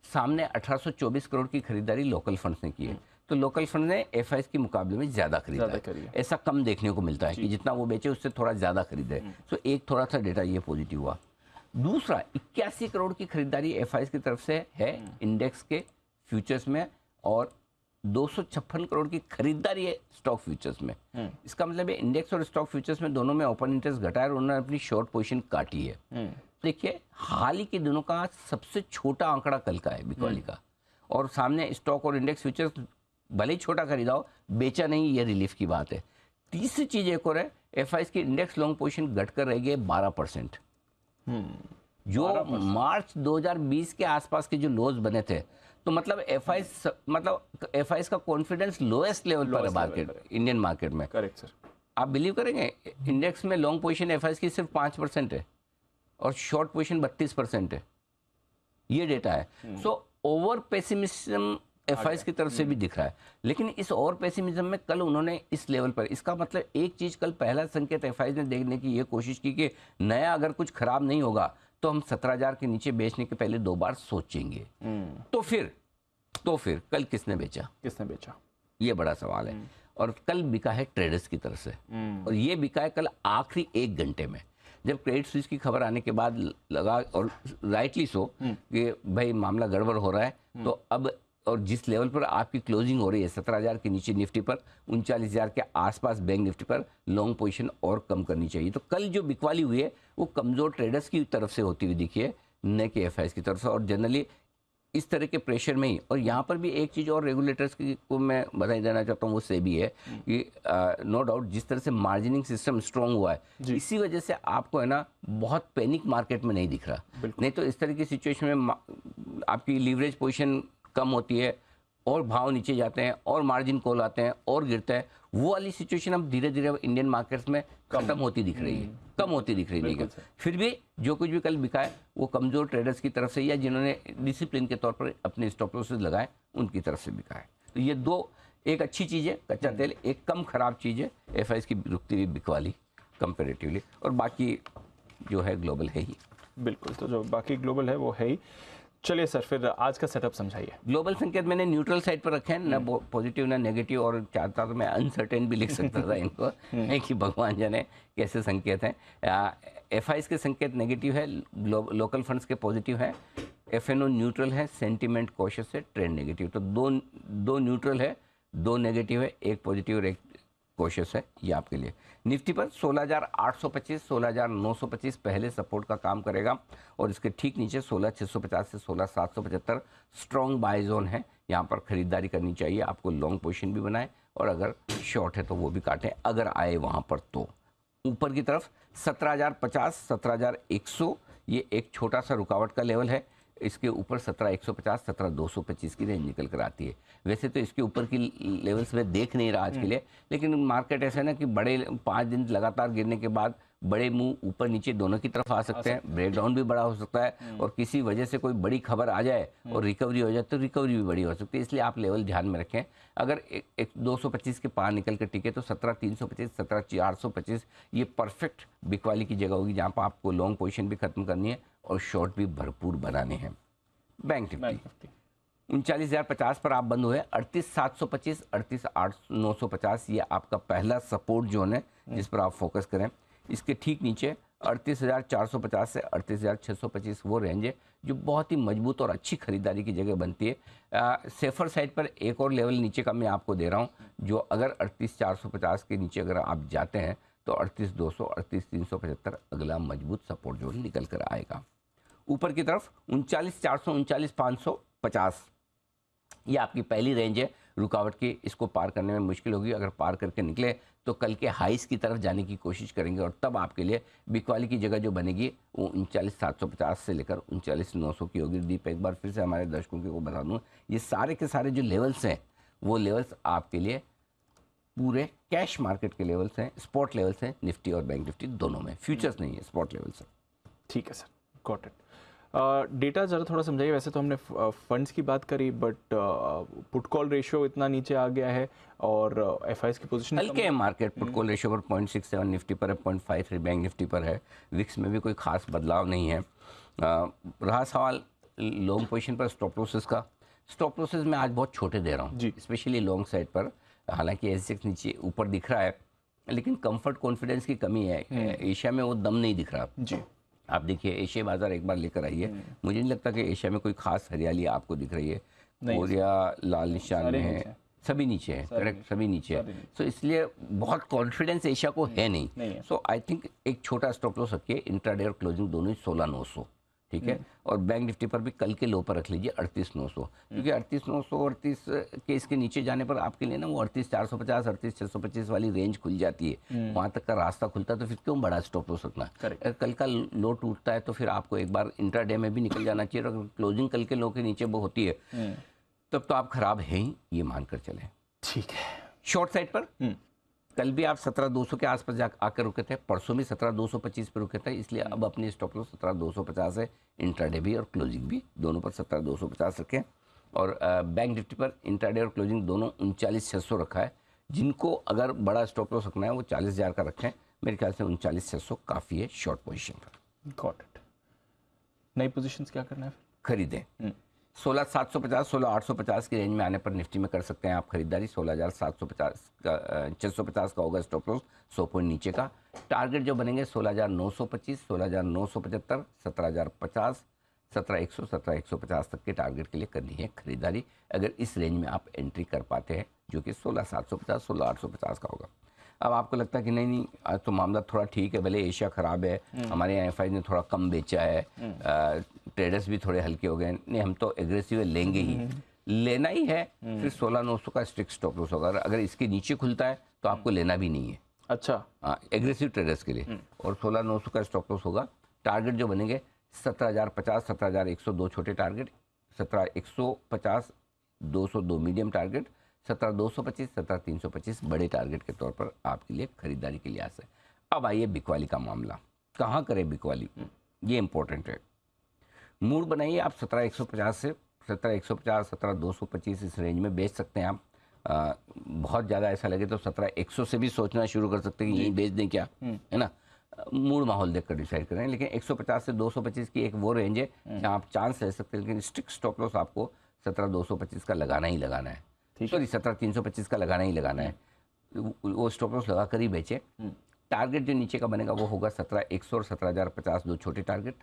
सामने 1824 करोड़ की खरीदारी लोकल फंड्स ने की है, तो लोकल फंड ने एफआईएस के मुकाबले में ज़्यादा खरीदा है। ऐसा कम देखने को मिलता है कि जितना वो बेचे उससे थोड़ा ज़्यादा खरीदे, तो एक थोड़ा सा डेटा ये पॉजिटिव हुआ। दूसरा, 81 करोड़ की खरीदारी एफआईएस की तरफ से है इंडेक्स के फ्यूचर्स में, और 256 करोड़ की खरीदारी है स्टॉक फ्यूचर्स में। इसका मतलब है इंडेक्स और स्टॉक फ्यूचर्स में दोनों में ओपन इंटरेस्ट घटा है, और उन्होंने अपनी शॉर्ट पोजीशन काटी है। देखिए, हाल ही के दिनों का सबसे छोटा आंकड़ा कल का है बिकवाली का, और सामने स्टॉक और इंडेक्स फ्यूचर्स भले ही छोटा खरीदा हो, बेचा नहीं, ये रिलीफ की बात है। तीसरी चीज एक और है, एफआईएस की इंडेक्स लॉन्ग पोजीशन घटकर रह गई 12%। जो मार्च 2020 के आसपास के जो लोज बने थे, तो मतलब एफआईएस का कॉन्फिडेंस लोएस्ट लेवल पर है मार्केट, इंडियन मार्केट में। Correct sir. आप बिलीव करेंगे, इंडेक्स में लॉन्ग पोजीशन एफआईएस की सिर्फ 5% है, और शॉर्ट पोजीशन 32% है। ये डेटा है। सो ओवर पेसिमिज्म एफआईएस की तरफ से भी दिख रहा है, लेकिन इस ओवर पेसिमिज्म में कल उन्होंने इस लेवल पर, इसका मतलब एक चीज, कल पहला संकेत एफआईएस ने देखने की ये कोशिश की कि नया अगर कुछ खराब नहीं होगा तो हम 17,000 के नीचे बेचने के पहले 2 बार सोचेंगे। तो फिर कल किसने बेचा? ये बड़ा सवाल है। और कल बिका है ट्रेडर्स की तरफ से, और ये बिका है कल आखिरी 1 घंटे में, जब क्रेडिट स्विच की खबर आने के बाद लगा, और राइटली सो, कि भाई मामला गड़बड़ हो रहा है। तो अब, और जिस लेवल पर आपकी क्लोजिंग हो रही है 17,000 के नीचे निफ्टी पर, 39,000 के आसपास बैंक निफ्टी पर, लॉन्ग पोजीशन और कम करनी चाहिए। तो कल जो बिकवाली हुई है वो कमजोर ट्रेडर्स की तरफ से होती हुई दिखी है, न कि एफआईएस की तरफ से। और जनरली इस तरह के प्रेशर में ही, और यहाँ पर भी एक चीज़ और रेगुलेटर्स की को मैं बधाई देना चाहता हूँ, वो सेबी है कि नो डाउट जिस तरह से मार्जिनिंग सिस्टम स्ट्रॉन्ग हुआ है, इसी वजह से आपको है ना बहुत पैनिक मार्केट में नहीं दिख रहा। नहीं तो इस तरह की सिचुएशन में आपकी लीवरेज पोजीशन कम होती है, और भाव नीचे जाते हैं और मार्जिन कॉल आते हैं और गिरते हैं, वो वाली सिचुएशन अब धीरे धीरे इंडियन मार्केट्स में खत्म होती दिख रही है, कम होती दिख रही है। फिर भी जो कुछ भी कल बिका है वो कमजोर ट्रेडर्स की तरफ से या जिन्होंने डिसिप्लिन के तौर पर अपने स्टॉप लॉसेस लगाए उनकी तरफ से बिका है। तो ये दो, एक अच्छी चीज़ है कच्चा तेल, एक कम खराब चीज़ है एफआईएस की रुकती हुई बिकवाली कंपेरेटिवली, और बाकी जो है ग्लोबल है ही। बिल्कुल, तो जो बाकी ग्लोबल है वो है ही। चलिए सर, फिर आज का सेटअप समझाइए। ग्लोबल संकेत मैंने न्यूट्रल साइड पर रखे हैं, ना पॉजिटिव ना नेगेटिव, और चाहता तो मैं अनसर्टेन भी लिख सकता था इनको कि भगवान जाने कैसे संकेत हैं। एफआईएस के संकेत नेगेटिव है, लोकल फंड्स के पॉजिटिव हैं, एफएनओ न्यूट्रल है, सेंटीमेंट कॉशियस है, ट्रेंड नेगेटिव। तो दो न्यूट्रल है, दो नेगेटिव है, एक पॉजिटिव और एक कॉशियस है, ये आपके लिए। निफ्टी पर 16,825 16,925 पहले सपोर्ट का काम करेगा, और इसके ठीक नीचे 16,650 से 16,775 स्ट्रॉन्ग बाय जोन है। यहाँ पर खरीदारी करनी चाहिए आपको, लॉन्ग पोजीशन भी बनाए, और अगर शॉर्ट है तो वो भी काटें अगर आए वहाँ पर। तो ऊपर की तरफ 17,050 17,100 ये एक छोटा सा रुकावट का लेवल है। इसके ऊपर 17,150 17,225 की रेंज निकल कर आती है। वैसे तो इसके ऊपर की लेवल्स में देख नहीं रहा आज के लिए, लेकिन मार्केट ऐसा है ना कि बड़े 5 दिन लगातार गिरने के बाद बड़े मुंह ऊपर नीचे दोनों की तरफ आ सकते हैं, ब्रेकडाउन भी बड़ा हो सकता है, और किसी वजह से कोई बड़ी खबर आ जाए और रिकवरी हो जाए तो रिकवरी भी बड़ी हो सकती है। इसलिए आप लेवल ध्यान में रखें। अगर 225 के पार निकल कर टिके तो 17,325 17,425 ये परफेक्ट बिकवाली की जगह होगी, जहाँ पर आपको लॉन्ग पोजीशन भी खत्म करनी है और शॉर्ट भी भरपूर बनाने हैं। बैंक निफ्टी 39,050 पर आप बंद हुए, 38,725 38,950 ये आपका पहला सपोर्ट जोन है जिस पर आप फोकस करें। इसके ठीक नीचे 38,450 से 38,625 वो रेंज है जो बहुत ही मजबूत और अच्छी खरीदारी की जगह बनती है। सेफर साइड पर एक और लेवल नीचे का मैं आपको दे रहा हूँ, जो अगर 38,450 के नीचे अगर आप जाते हैं तो 38,200 38,375 अगला मजबूत सपोर्ट जोन निकल कर आएगा। ऊपर की तरफ 39,400 39,550 ये आपकी पहली रेंज है रुकावट की, इसको पार करने में मुश्किल होगी। अगर पार करके निकले तो कल के हाइस की तरफ जाने की कोशिश करेंगे, और तब आपके लिए बिकवाली की जगह जो बनेगी वो 39,750 से लेकर 39,900 की होगी। दीप एक बार फिर से हमारे दर्शकों को बता दूँ, ये सारे के सारे जो लेवल्स हैं वो लेवल्स आपके लिए पूरे कैश मार्केट के लेवल्स हैं, स्पॉट लेवल्स हैं, निफ्टी और बैंक निफ्टी दोनों में, फ्यूचर्स नहीं है, स्पॉट लेवल्स हैं। ठीक है सर, गॉट इट। डेटा ज़रा थोड़ा समझाइए। वैसे तो हमने फंड्स की बात करी, बट पुट कॉल रेशियो इतना नीचे आ गया है, और एफआईएस की पोजीशन हल्के है मार्केट। पुट कॉल रेशियो पर 0.67 निफ्टी पर है, 0.53 बैंक निफ्टी पर है। विक्स में भी कोई खास बदलाव नहीं है। रहा सवाल लॉन्ग पोजीशन पर स्टॉप लॉसेस का, स्टॉप लॉसेस मैं आज बहुत छोटे दे रहा हूँ, स्पेशली लॉन्ग साइड पर। हालांकि एसएक्स नीचे ऊपर दिख रहा है, लेकिन कंफर्ट कॉन्फिडेंस की कमी है। एशिया में वो दम नहीं दिख रहा जी। आप देखिए एशिया बाजार एक बार लेकर आइए, मुझे नहीं लगता कि एशिया में कोई खास हरियाली आपको दिख रही है। कोरिया लाल निशान में है, सभी नीचे है, करेक्ट, सभी नीचे है। सो इसलिए बहुत कॉन्फिडेंस एशिया को है नहीं। सो आई थिंक एक छोटा स्टॉप लॉस रखिए, इंट्राडे और क्लोजिंग दोनों ही 16,900, ठीक है। और बैंक निफ्टी पर भी कल के लो पर रख लीजिए 38,900, क्योंकि 38,900 38 के इसके नीचे जाने पर आपके लिए ना वो 38,450 38,625 वाली रेंज खुल जाती है। वहाँ तक का रास्ता खुलता है, तो फिर क्यों बड़ा स्टॉप लॉस रखना। कल का लो टूटता है तो फिर आपको एक बार इंट्राडे में भी निकल जाना चाहिए, और अगर क्लोजिंग कल के लो के नीचे वो होती है तब तो आप खराब हैं ही, ये मानकर चलें। ठीक है। शॉर्ट साइड पर कल भी आप 17,200 के आसपास जा आकर रुके थे, परसों भी 17,225 पर रुके थे, इसलिए अब अपनी स्टॉप लॉस 17,250 है। इंट्राडे भी और क्लोजिंग भी दोनों पर 17,250 रखें, और बैंक निफ्टी पर इंट्राडे और क्लोजिंग दोनों 39,600 रखा है। जिनको अगर बड़ा स्टॉप लॉस रखना है वो 40,000 का रखें, मेरे ख्याल से 39,600 काफ़ी है शॉर्ट पोजीशन पर। Got it. नई पोजीशंस क्या करना है? खरीदें 16,750 16,850 की रेंज में आने पर निफ्टी में कर सकते हैं आप खरीदारी। 16,750 का 650 का होगा स्टॉप लॉस, 100 पॉइंट नीचे का। टारगेट जो बनेंगे 16,925 16,975 17,050 17,100 17,150 तक के टारगेट के लिए करनी है खरीदारी, अगर इस रेंज में आप एंट्री कर पाते हैं, जो कि 16,750 16,850 का होगा। अब आपको लगता है कि नहीं आज तो मामला थोड़ा ठीक है, भले एशिया ख़राब है, हमारे यहाँ एफआई ने थोड़ा कम बेचा है, ट्रेडर्स भी थोड़े हल्के हो गए, नहीं हम तो एग्रेसिव लेंगे ही, लेना ही है, फिर 16,900 का स्ट्रिक्ट स्टॉप लॉस होगा। अगर इसके नीचे खुलता है तो आपको लेना भी नहीं है। अच्छा, हाँ, एग्रेसिव ट्रेडर्स के लिए। और 16,900 का स्टॉप लॉस होगा। टारगेट जो बनेंगे 17,050 17,100 दो छोटे टारगेट, 17,150 17,202 मीडियम टारगेट, 17,225, 17,325 बड़े टारगेट के तौर पर आपके लिए खरीदारी के लिहाज से। अब आइए बिकवाली का मामला, कहाँ करें बिकवाली, ये इंपॉर्टेंट है। मूड बनाइए आप 17,150 से 17,150, 17,225 इस रेंज में बेच सकते हैं आप। बहुत ज़्यादा ऐसा लगे तो 17,100 से भी सोचना शुरू कर सकते हैं कि यहीं बेच दें क्या, है ना। मूड माहौल देखकर डिसाइड करें, लेकिन 150 से 225 की एक वो रेंज है जहाँ आप चांस ले सकते हैं, लेकिन स्ट्रिक्ट स्टॉप लॉस आपको 17,225 का लगाना ही लगाना है, सॉरी 17,325 का लगाना ही लगाना है। वो स्टॉप लॉस लगा कर ही बेचे। टारगेट जो नीचे का बनेगा वो होगा 17,100 और 17,050, दो छोटे टारगेट।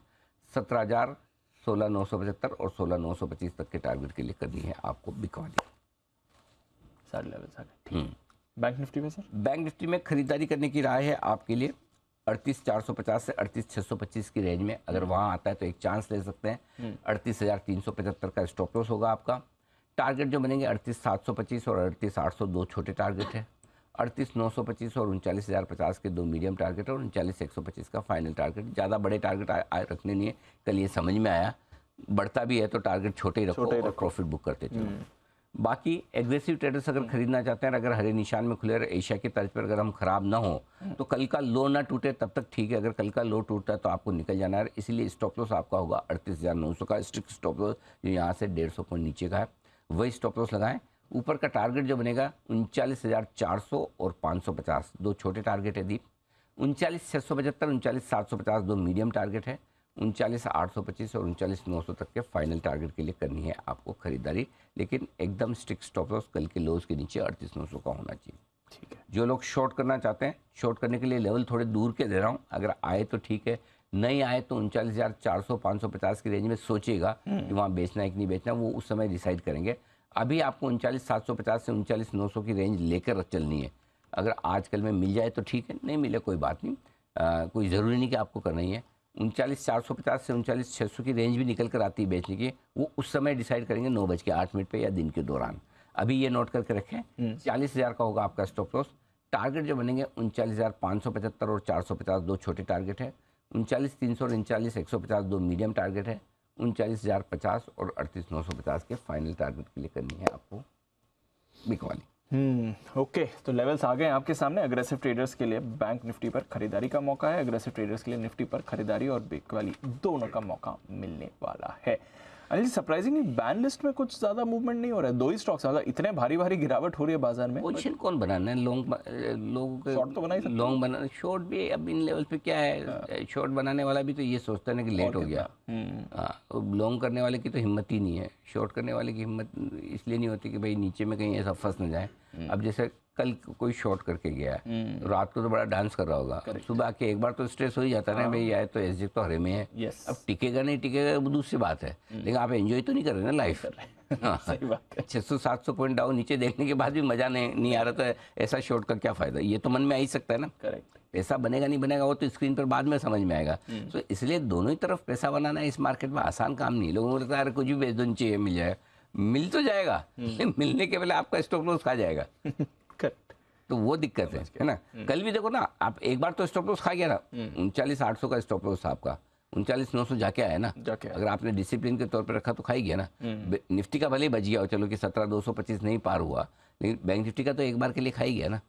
17,000, 16,975 और 16,925 तक के टारगेट के लिए करनी है आपको बिकवाली। सारे लेवल्स आ गए, ठीक। बैंक निफ्टी में सर? बैंक निफ्टी में खरीदारी करने की राय है आपके लिए 38,450 से 38,625 की रेंज में। अगर वहाँ आता है तो एक चांस ले सकते हैं। 38,375 का स्टॉप लॉस होगा आपका। टारगेट जो बनेंगे 38,725 और 38,800 दो छोटे टारगेट है। 38,925 और 39,050 के दो मीडियम टारगेट और 39,125 का फाइनल टारगेट। ज़्यादा बड़े टारगेट रखने नहीं है, कल ये समझ में आया, बढ़ता भी है तो टारगेट छोटे ही रखो और प्रॉफिट बुक करते चलो। बाकी एग्रेसिव ट्रेडर्स अगर खरीदना चाहते हैं, अगर हरे निशान में खुले एशिया की तर्ज पर अगर हम खराब ना हो तो कल का लो ना टूटे तब तक ठीक है। अगर कल का लो टूटता है तो आपको निकल जाना है। इसीलिए स्टॉप लॉस आपका होगा 38,900 का स्ट्रिक्ट स्टॉप लॉस, जो यहाँ से 150 पॉइंट नीचे का है, वही स्टॉप लॉस लगाएं। ऊपर का टारगेट जो बनेगा 39,400 और 550, दो छोटे टारगेट है दीप। 39,675, 39,750 दो मीडियम टारगेट है। 39,825 और 39,900 तक के फाइनल टारगेट के लिए करनी है आपको खरीदारी, लेकिन एकदम स्ट्रिक्ट स्टॉप लॉस कल के लोज के नीचे 38,900 का होना चाहिए। ठीक है। जो लोग शॉर्ट करना चाहते हैं, शॉर्ट करने के लिए लेवल थोड़े दूर के दे रहा हूँ, अगर आए तो ठीक है, नहीं आए तो 39,400, 550 की रेंज में सोचिएगा कि वहाँ बेचना है कि नहीं बेचना, वो उस समय डिसाइड करेंगे। अभी आपको 39,750 से 39,900 की रेंज लेकर चलनी है। अगर आजकल में मिल जाए तो ठीक है, नहीं मिले कोई बात नहीं, कोई ज़रूरी नहीं कि आपको करना ही है। 39,450 से 39,600 की रेंज भी निकल कर आती है बेचने की, वो उस समय डिसाइड करेंगे 9:08 पे या दिन के दौरान। अभी ये नोट करके रखें, 40,000 का होगा आपका स्टॉप लॉस। टारगेट जो बनेंगे 39,575 और 450 दो छोटे टारगेट है। 39,300 और 39,150 दो मीडियम टारगेट है। 39,050 और 38,950 के फाइनल टारगेट के लिए करनी है आपको बिकवाली। ओके, तो लेवल्स आ गए आपके सामने। अग्रेसिव ट्रेडर्स के लिए बैंक निफ्टी पर खरीदारी का मौका है, अग्रेसिव ट्रेडर्स के लिए निफ्टी पर खरीदारी और बिकवाली दोनों का मौका मिलने वाला है। Anil ji, surprisingly ban list में कुछ ज्यादा मूवमेंट नहीं हो रहा है, दो ही स्टॉक्स, मतलब इतने भारी भारी गिरावट हो रही है बाजार में। पोजीशन कौन बनाना है, लोग शॉर्ट तो बना ही सकते हैं। लॉन्ग बना, शॉर्ट भी अब इन लेवल पे क्या है, शॉर्ट बनाने वाला भी तो ये सोचता है ना कि लेट हो गया। लॉन्ग करने वाले की तो हिम्मत ही नहीं है, शॉर्ट करने वाले की हिम्मत इसलिए नहीं होती कि भाई नीचे में कहीं ऐसा फंस न जाए। अब जैसे कल कोई शॉर्ट करके गया है, रात को तो बड़ा डांस कर रहा होगा, सुबह आके एक बार तो स्ट्रेस हो ही जाता है ना, भाई आए तो एसजी तो हरे में है। अब टिकेगा नहीं टिकेगा वो दूसरी बात है, लेकिन आप एंजॉय तो नहीं कर रहे ना लाइफ। 600-700 पॉइंट डाउन नीचे देखने के बाद भी मजा नहीं आ रहा था, ऐसा शॉर्ट का क्या फायदा, ये तो मन में आ ही सकता है ना। करेक्ट। पैसा बनेगा नहीं बनेगा वो तो स्क्रीन पर बाद में समझ में आएगा। तो इसलिए दोनों ही तरफ पैसा बनाना इस मार्केट में आसान काम नहीं है। लोगों को लगता है कुछ भी बेच दो नीचे मिल जाएगा, मिल तो जाएगा, मिलने के पहले आपका स्टॉप लॉस खा जाएगा। तो वो दिक्कत है ना। कल भी देखो ना, आप एक बार तो स्टॉप लॉस खा गया ना, 39,800 का स्टॉप लॉस था आपका, 39,900 जाके आया ना। अगर आपने डिसिप्लिन के तौर पे रखा तो खा ही गया ना। निफ्टी का भले ही बच गया हो, चलो कि 17,225 नहीं पार हुआ, लेकिन बैंक निफ्टी का तो एक बार के लिए खा ही गया ना।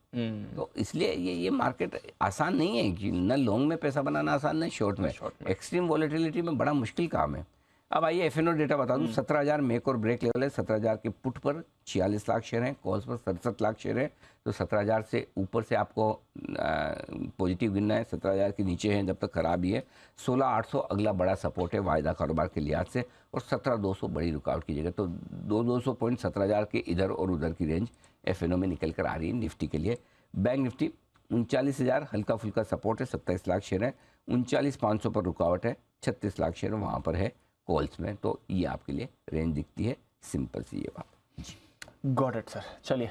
तो इसलिए ये मार्केट आसान नहीं है कि न लॉन्ग में पैसा बनाना आसान, न शॉर्ट में। एक्सट्रीम वॉलेटिलिटी में बड़ा मुश्किल काम है। अब आइए एफएनओ डेटा बता दूं, 17,000 मेक और ब्रेक लेवल है। 17,000 के पुट पर 46 लाख शेयर हैं, कॉल्स पर 67 लाख शेयर है। तो 17,000 से ऊपर से आपको पॉजिटिव गिनना है, 17,000 के नीचे हैं जब तक खराब ही है। 16,800 अगला बड़ा सपोर्ट है वायदा कारोबार के लिहाज से, और 17,200 बड़ी रुकावट की जगह। तो 200 पॉइंट 17,000 के इधर और उधर की रेंज एफएनओ में निकल कर आ रही है निफ्टी के लिए। बैंक निफ्टी 39,000 हल्का फुल्का सपोर्ट है, 27 लाख शेयर है। 39,500 पर रुकावट है, 36 लाख शेयर वहाँ पर है कॉल्स में। तो ये आपके लिए रेंज दिखती है, सिंपल सी ये बात जी। Got it sir. चलिए,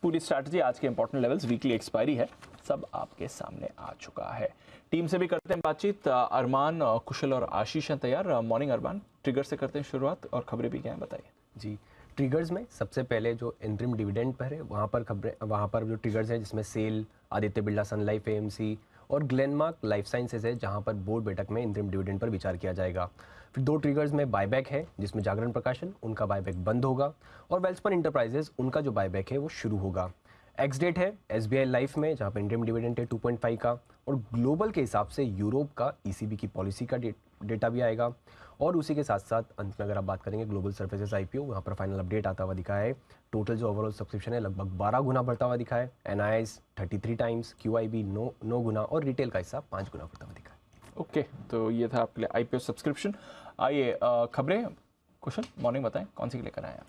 पूरी स्ट्रैटेजी, आज के इंपॉर्टेंट लेवल्स, वीकली एक्सपायरी है, सब आपके सामने आ चुका है। टीम से भी करते हैं बातचीत। अरमान, कुशल और आशीष हैं तैयार। मॉर्निंग अरमान, ट्रिगर से करते हैं शुरुआत, और खबरें भी क्या हैं बताइए जी। ट्रिगर्स में सबसे पहले जो इंटरिम डिविडेंड पर है, वहाँ पर खबरें, वहाँ पर जो ट्रिगर्स हैं जिसमें सेल, आदित्य बिरला सन लाइफ, एएमसी और ग्लेनमार्क लाइफ साइंसेज है जहां पर बोर्ड बैठक में इंटरिम डिविडेंड पर विचार किया जाएगा। फिर 2 ट्रिगर्स में बायबैक है जिसमें जागरण प्रकाशन उनका बायबैक बंद होगा और वेल्सपन इंटरप्राइजेज उनका जो बायबैक है वो शुरू होगा। एक्स डेट है एसबीआई लाइफ में जहां पर इंटरिम डिविडेंड है 2.5 का और ग्लोबल के हिसाब से यूरोप का ईसीबी की पॉलिसी का डेटा भी आएगा। और उसी के साथ साथ अंत में अगर आप बात करेंगे ग्लोबल सर्फेसेस आईपीओ, वहाँ पर फाइनल अपडेट आता हुआ दिखा है। टोटल जो ओवरऑल सब्सक्रिप्शन है लगभग 12 गुना बढ़ता हुआ दिखा है, एनआईएस 33 टाइम्स, क्यूआईबी 9 गुना और रिटेल का हिस्सा 5 गुना बढ़ता हुआ दिखा है। ओके, तो ये था आपके लिए आईपीओ सब्सक्रिप्शन। आइए खबरें, कुशल मॉर्निंग बताएं कौन सी लेकर आए आप?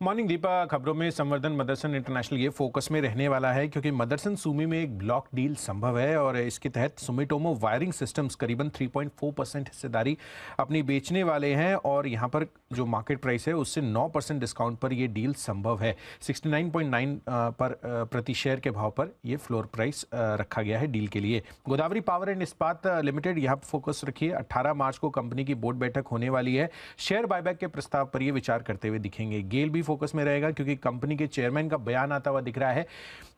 मॉर्निंग दीपा, खबरों में संवर्धन मदरसन इंटरनेशनल ये फोकस में रहने वाला है क्योंकि मदरसन सुमी में एक ब्लॉक डील संभव है और इसके तहत सुमिटोमो वायरिंग सिस्टम्स करीबन 3.4% हिस्सेदारी अपनी बेचने वाले हैं और यहाँ पर जो मार्केट प्राइस है उससे 9% डिस्काउंट पर ये डील संभव है। 69.9 पर प्रति शेयर के भाव पर ये फ्लोर प्राइस रखा गया है डील के लिए। गोदावरी पावर एंड इस्पात लिमिटेड यहाँ पर फोकस रखिए। 18 मार्च को कंपनी की बोर्ड बैठक होने वाली है। शेयर बायबैक के प्रस्ताव पर ये विचार करते हुए दिखेंगे। गेल भी फोकस में रहेगा क्योंकि कंपनी के चेयरमैन का बयान आता हुआ दिख रहा है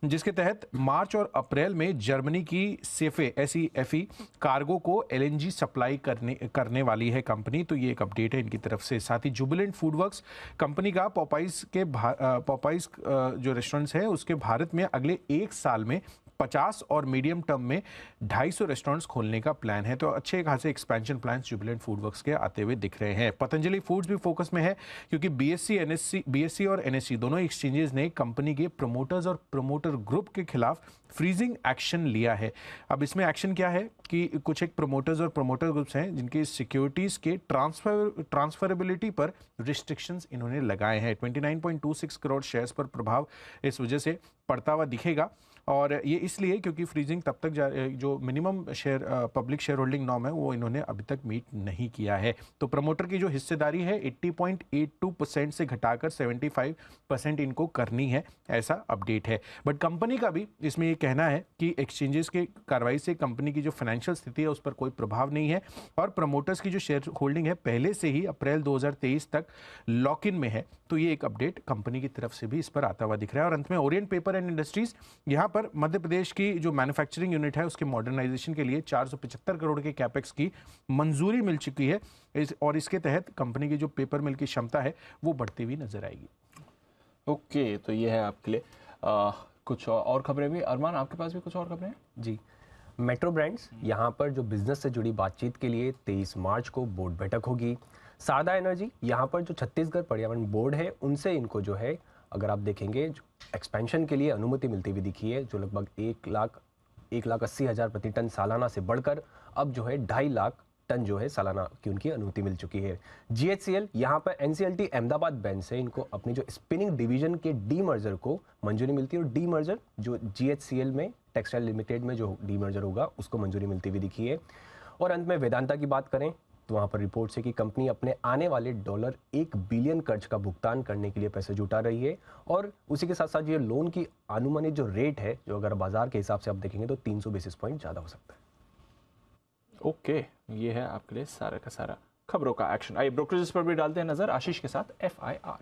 जिसके तहत मार्च और अप्रैल में जर्मनी की SEFE कार्गो को LNG सप्लाई करने वाली है कंपनी। तो ये एक अपडेट है इनकी तरफ से। साथ ही जुबिलेंट फूडवर्क्स कंपनी का पॉपाइज जो रेस्टोरेंट्स है उसके भारत में अगले 1 साल में 50 और मीडियम टर्म में 250 रेस्टोरेंट्स खोलने का प्लान है। तो अच्छे खासे एक्सपेंशन प्लान्स जुबिलेंट फूडवर्क्स के आते हुए दिख रहे हैं। पतंजलि फूड्स भी फोकस में है क्योंकि BSE और NSE दोनों एक्सचेंजेस ने कंपनी के प्रमोटर्स और प्रमोटर ग्रुप के खिलाफ फ्रीजिंग एक्शन लिया है। अब इसमें एक्शन क्या है कि कुछ एक प्रमोटर्स और प्रमोटर ग्रुप्स हैं जिनकी सिक्योरिटीज के ट्रांसफरेबिलिटी पर रिस्ट्रिक्शंस इन्होंने लगाए हैं। 29.26 करोड़ शेयर्स पर प्रभाव इस वजह से पड़ता हुआ दिखेगा और ये इसलिए क्योंकि फ्रीजिंग तब तक जो minimum share public share holding norm है वो इन्होंने अभी तक मीट नहीं किया है। तो प्रमोटर की जो हिस्सेदारी है 80.82% से घटाकर 75% इनको करनी है, ऐसा अपडेट है। बट कंपनी का भी इसमें ये कहना है कि एक्सचेंजेस के कार्रवाई से कंपनी की जो फाइनेंशियल स्थिति है उस पर कोई प्रभाव नहीं है और प्रमोटर्स की जो शेयर होल्डिंग है पहले से ही अप्रैल 2023 तक लॉक इन में है। तो ये एक अपडेट कंपनी की तरफ से भी इस पर आता हुआ दिख रहा है। और अंत में ओरिएंट पेपर एंड इंडस्ट्रीज, यहाँ पर मध्य प्रदेश की जो मैन्युफैक्चरिंग यूनिट है उसके मॉडर्नाइजेशन के लिए 475 करोड़ के कैपेक्स की मंजूरी मिल चुकी है और इसके तहत कंपनी की जो पेपर मिल की क्षमता है वो बढ़ती हुई नजर आएगी। ओके, तो ये है आपके लिए कुछ और खबरें भी। अरमान, आपके पास भी कुछ और खबरें हैं? जी, मेट्रो ब्रांड्स यहाँ पर जो बिजनेस से जुड़ी बातचीत के लिए 23 मार्च को बोर्ड बैठक होगी। सारदा एनर्जी यहाँ पर जो छत्तीसगढ़ पर्यावरण बोर्ड है उनसे इनको जो है अगर आप देखेंगे एक्सपेंशन के लिए अनुमति मिलती हुई दिखी है, जो लगभग 1,80,000 प्रति टन सालाना से बढ़कर अब जो है 2.5 लाख टन जो है सालाना की उनकी अनुमति मिल चुकी है। GHCL यहाँ पर NCLT अहमदाबाद बेंच से इनको अपनी जो स्पिनिंग डिवीजन के डीमर्जर को मंजूरी मिलती है और डीमर्जर जो GHCL में टेक्सटाइल लिमिटेड में जो डीमर्जर होगा उसको मंजूरी मिलती हुई दिखी है। और अंत में वेदांता की बात करें तो वहाँ पर रिपोर्ट है कि कंपनी अपने आने वाले $1 बिलियन कर्ज का भुगतान करने के लिए पैसे जुटा रही है और उसी के साथ साथ ये लोन की अनुमानित जो रेट है जो अगर बाजार के हिसाब से आप देखेंगे तो 300 बेसिस पॉइंट ज़्यादा हो सकता है। ओके, ये है आपके लिए सारा का सारा खबरों का एक्शन। आइए ब्रोकरेजेस पर भी डालते हैं नजर आशीष के साथ FIR।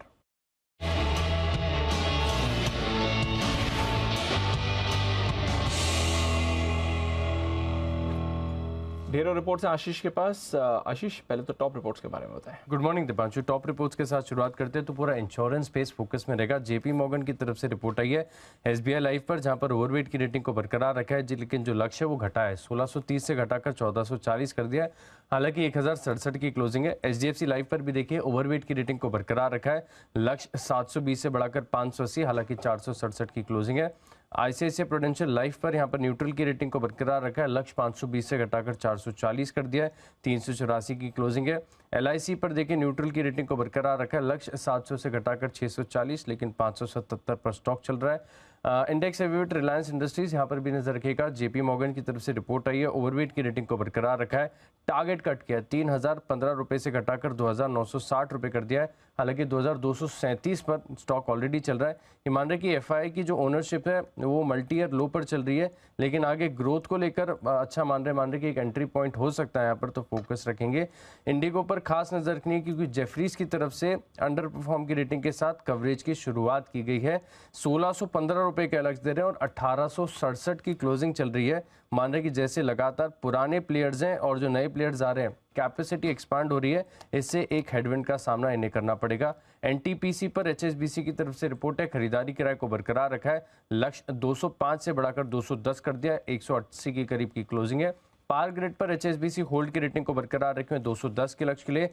ढेरों रिपोर्ट्स हैं आशीष के पास। आशीष, पहले तो टॉप रिपोर्ट्स के बारे में बताएं। Good morning Deepanshu. Top reports के साथ शुरुआत करते हैं तो पूरा इंश्योरेंस स्पेस फोकस में रहेगा। JP मॉर्गन की तरफ से रिपोर्ट आई है SBI लाइफ पर, जहां पर ओवरवेट की रेटिंग को बरकरार रखा है लेकिन जो लक्ष्य है वो घटा है, 1630 से घटाकर 1440 कर दिया है। हालांकि 1067 की क्लोजिंग है। HDFC लाइफ पर भी देखिए ओवरवेट की रेटिंग को बरकरार रखा है, लक्ष्य 720 से बढ़ाकर 580, हालांकि 467 की क्लोजिंग है। ICICI प्रूडेंशियल लाइफ पर यहाँ पर न्यूट्रल की रेटिंग को बरकरार रखा है, लक्ष्य 520 से घटाकर 440 कर दिया है, 384 की क्लोजिंग है। LIC पर देखिए न्यूट्रल की रेटिंग को बरकरार रखा है, लक्ष्य 700 से घटाकर 640, लेकिन 577 पर स्टॉक चल रहा है। इंडेक्स एविएट रिलायंस इंडस्ट्रीज यहाँ पर भी नजर रखिएगा। JP मॉर्गन की तरफ से रिपोर्ट आई है, ओवरवेट की रेटिंग को बरकरार रखा है, टारगेट कट किया, 3015 रुपये से घटाकर 2960 रुपये कर दिया है, हालांकि 2237 पर स्टॉक ऑलरेडी चल रहा है। ये मान रहे कि FI की जो ओनरशिप है वो मल्टी ईयर लो पर चल रही है, लेकिन आगे ग्रोथ को लेकर अच्छा मान रहे कि एक एंट्री पॉइंट हो सकता है यहाँ पर, तो फोकस रखेंगे। इंडिगो पर खास नजर रखनी है क्योंकि जेफरीज की तरफ से अंडर परफॉर्म की रेटिंग के साथ कवरेज की शुरुआत की गई है। 1615 रुपए का लक्ष्य दे रहे हैं और 1867 की क्लोजिंग चल रही है। मान रहे कि जैसे लगातार पुराने प्लेयर्स हैं और जो नए प्लेयर्स आ रहे हैं, कैपेसिटी एक्सपांड हो रही है, इससे एक हेडविंड का सामना इन्हें करना पड़ेगा। एनटीपीसी पर एचएसबीसी की तरफ से रिपोर्ट है, खरीदारी किराए को बरकरार रखा है, लक्ष्य 205 से बढ़ाकर 210 कर दिया, 180 के करीब की क्लोजिंग है। पार ग्रिड पर एचएसबीसी होल्ड की रेटिंग को बरकरार रखे हुए 210 के लक्ष्य के लिए।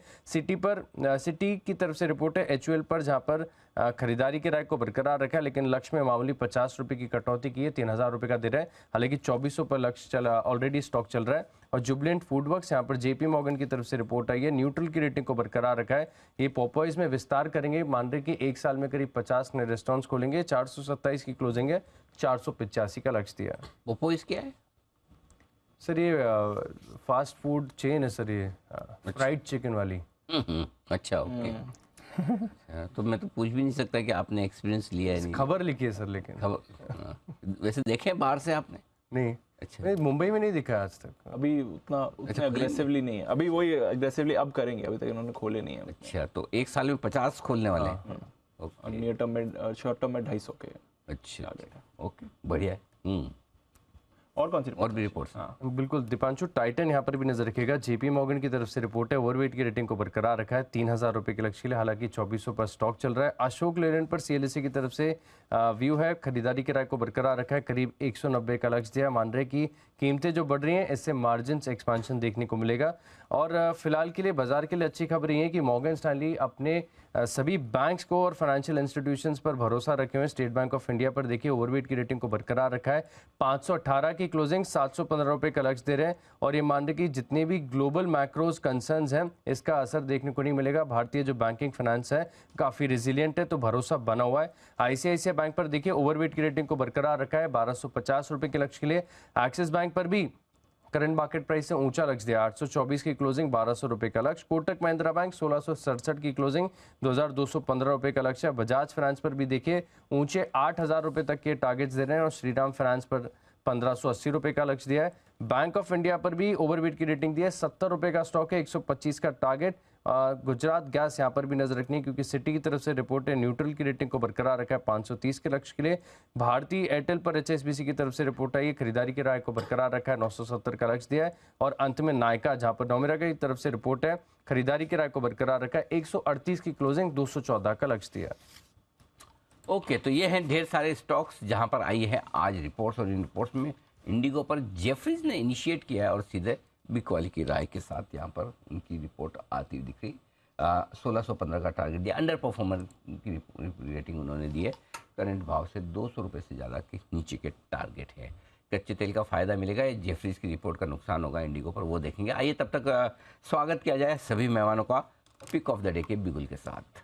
सिटी की तरफ से रिपोर्ट है एचयूएल पर, जहां पर खरीदारी के राय को बरकरार रखा है, लेकिन लक्ष्य में मामूली 50 रुपए की कटौती की है, 3000 रुपए का दे रहा है। हालांकि 2400 पर लक्ष्य ऑलरेडी स्टॉक चल रहा है। और जुबिलेंट फूडवर्क्स, यहाँ पर जेपी मॉर्गन की तरफ से रिपोर्ट आई है, न्यूट्रल की रेटिंग को बरकरार रखा है। ये पॉपॉइज में विस्तार करेंगे, मान रहे कि एक साल में करीब 50 नए रेस्टोरेंट्स खोलेंगे, 427 की क्लोजिंग है, 485 का लक्ष्य दिया। पोपोइस क्या है सर ये फास्ट फूड चेन है सर, ये फ्राइड चिकन वाली। अच्छा, ओके। तो मैं तो पूछ भी नहीं सकता कि आपने एक्सपीरियंस लिया है नहीं। खबर लिखी है सर, लेकिन खबर वैसे देखे बाहर से आपने? नहीं। अच्छा, नहीं, मुंबई में नहीं दिखा आज तक। अभी उतना अग्रेसिवली नहीं है, अभी वही अग्रेसिवली अब करेंगे, अभी तक इन्होंने खोले नहीं है। अच्छा, तो एक साल में 50 खोलने वाले हैं। और नियर टर्म में, शॉर्ट टर्म में 250 के। अच्छा, ओके, बढ़िया है। और कौन सी और भी रिपोर्ट्स? हाँ बिल्कुल दीपांशु, टाइटन यहाँ पर भी नजर रखेगा। जेपी मॉर्गन की तरफ से रिपोर्ट है, ओवरवेट की रेटिंग को बरकरार रखा है, 3000 रुपए के लक्ष्य के लिए, हालांकि 2400 पर स्टॉक चल रहा है। अशोक लेलैंड पर सीएलएसए की तरफ से व्यू है, खरीदारी की राय को बरकरार रखा है, करीब 190 का लक्ष्य दिया। मान रहे कि कीमतें जो बढ़ रही हैं, इससे मार्जिन एक्सपांशन देखने को मिलेगा। और फिलहाल के लिए बाजार के लिए अच्छी खबर ये है कि मॉर्गन स्टैनली अपने सभी बैंक्स को और फाइनेंशियल इंस्टीट्यूशंस पर भरोसा रखे हुए हैं। स्टेट बैंक ऑफ इंडिया पर देखिए ओवरवेट की रेटिंग को बरकरार रखा है, 518 की क्लोजिंग, 715 रुपए का लक्ष्य दे रहे हैं। और ये मान रहे कि जितने भी ग्लोबल मैक्रोज कंसर्न्स हैं, इसका असर देखने को नहीं मिलेगा। भारतीय जो बैंकिंग फाइनेंस है काफी रिजिलियंट है, तो भरोसा बना हुआ है। आईसीआईसीआई बैंक पर देखिए ओवरवेट की रेटिंग को बरकरार रखा है, 1250 रुपए के लक्ष्य के लिए। एक्सिस बैंक पर भी करंट मार्केट प्राइस से ऊंचा लक्ष्य दिया, 824 की क्लोजिंग, 1200 रुपए का लक्ष्य। कोटक महिंद्रा बैंक 1667 की क्लोजिंग, 2215 रुपए का लक्ष्य। बजाज फाइनेंस पर भी देखिए ऊंचे 8000 रुपए तक के टारगेट्स दे रहे हैं, और श्रीराम फाइनेंस पर 1580 रुपए का लक्ष्य दिया है। बैंक ऑफ इंडिया पर भी ओवरवेट की रेटिंग दी है, 70 रुपए का स्टॉक है, 125 का टारगेट। गुजरात गैस यहाँ पर भी नजर रखनी है, क्योंकि सिटी की तरफ से रिपोर्ट है, न्यूट्रल की रेटिंग को बरकरार रखा है, 530 के लक्ष्य के लिए। भारतीय एयरटेल पर एचएसबीसी की तरफ से रिपोर्ट आई है, खरीदारी की राय को बरकरार रखा है, 970 का लक्ष्य दिया है। और अंत में नायका, जहां पर नोमेरा की तरफ से रिपोर्ट है, खरीदारी की राय को बरकरार रखा है, 138 की क्लोजिंग, 214 का लक्ष्य दिया। ओके, तो ये हैं ढेर सारे स्टॉक्स जहां पर आई है आज रिपोर्ट्स, और इन रिपोर्ट्स में इंडिगो पर जेफरीज ने इनिशिएट किया है और सीधे बिग वाली की राय के साथ यहाँ पर उनकी रिपोर्ट आती हुई दिख रही। 1615 का टारगेट दिया, अंडर परफॉर्मर की रेटिंग उन्होंने दी है। करंट भाव से 200 रुपये से ज़्यादा के नीचे के टारगेट है। कच्चे तेल का फ़ायदा मिलेगा, ये जेफरीज की रिपोर्ट का नुकसान होगा इंडिगो पर, वो देखेंगे। आइए तब तक स्वागत किया जाए सभी मेहमानों का पिक ऑफ द डे के बिगुल के साथ।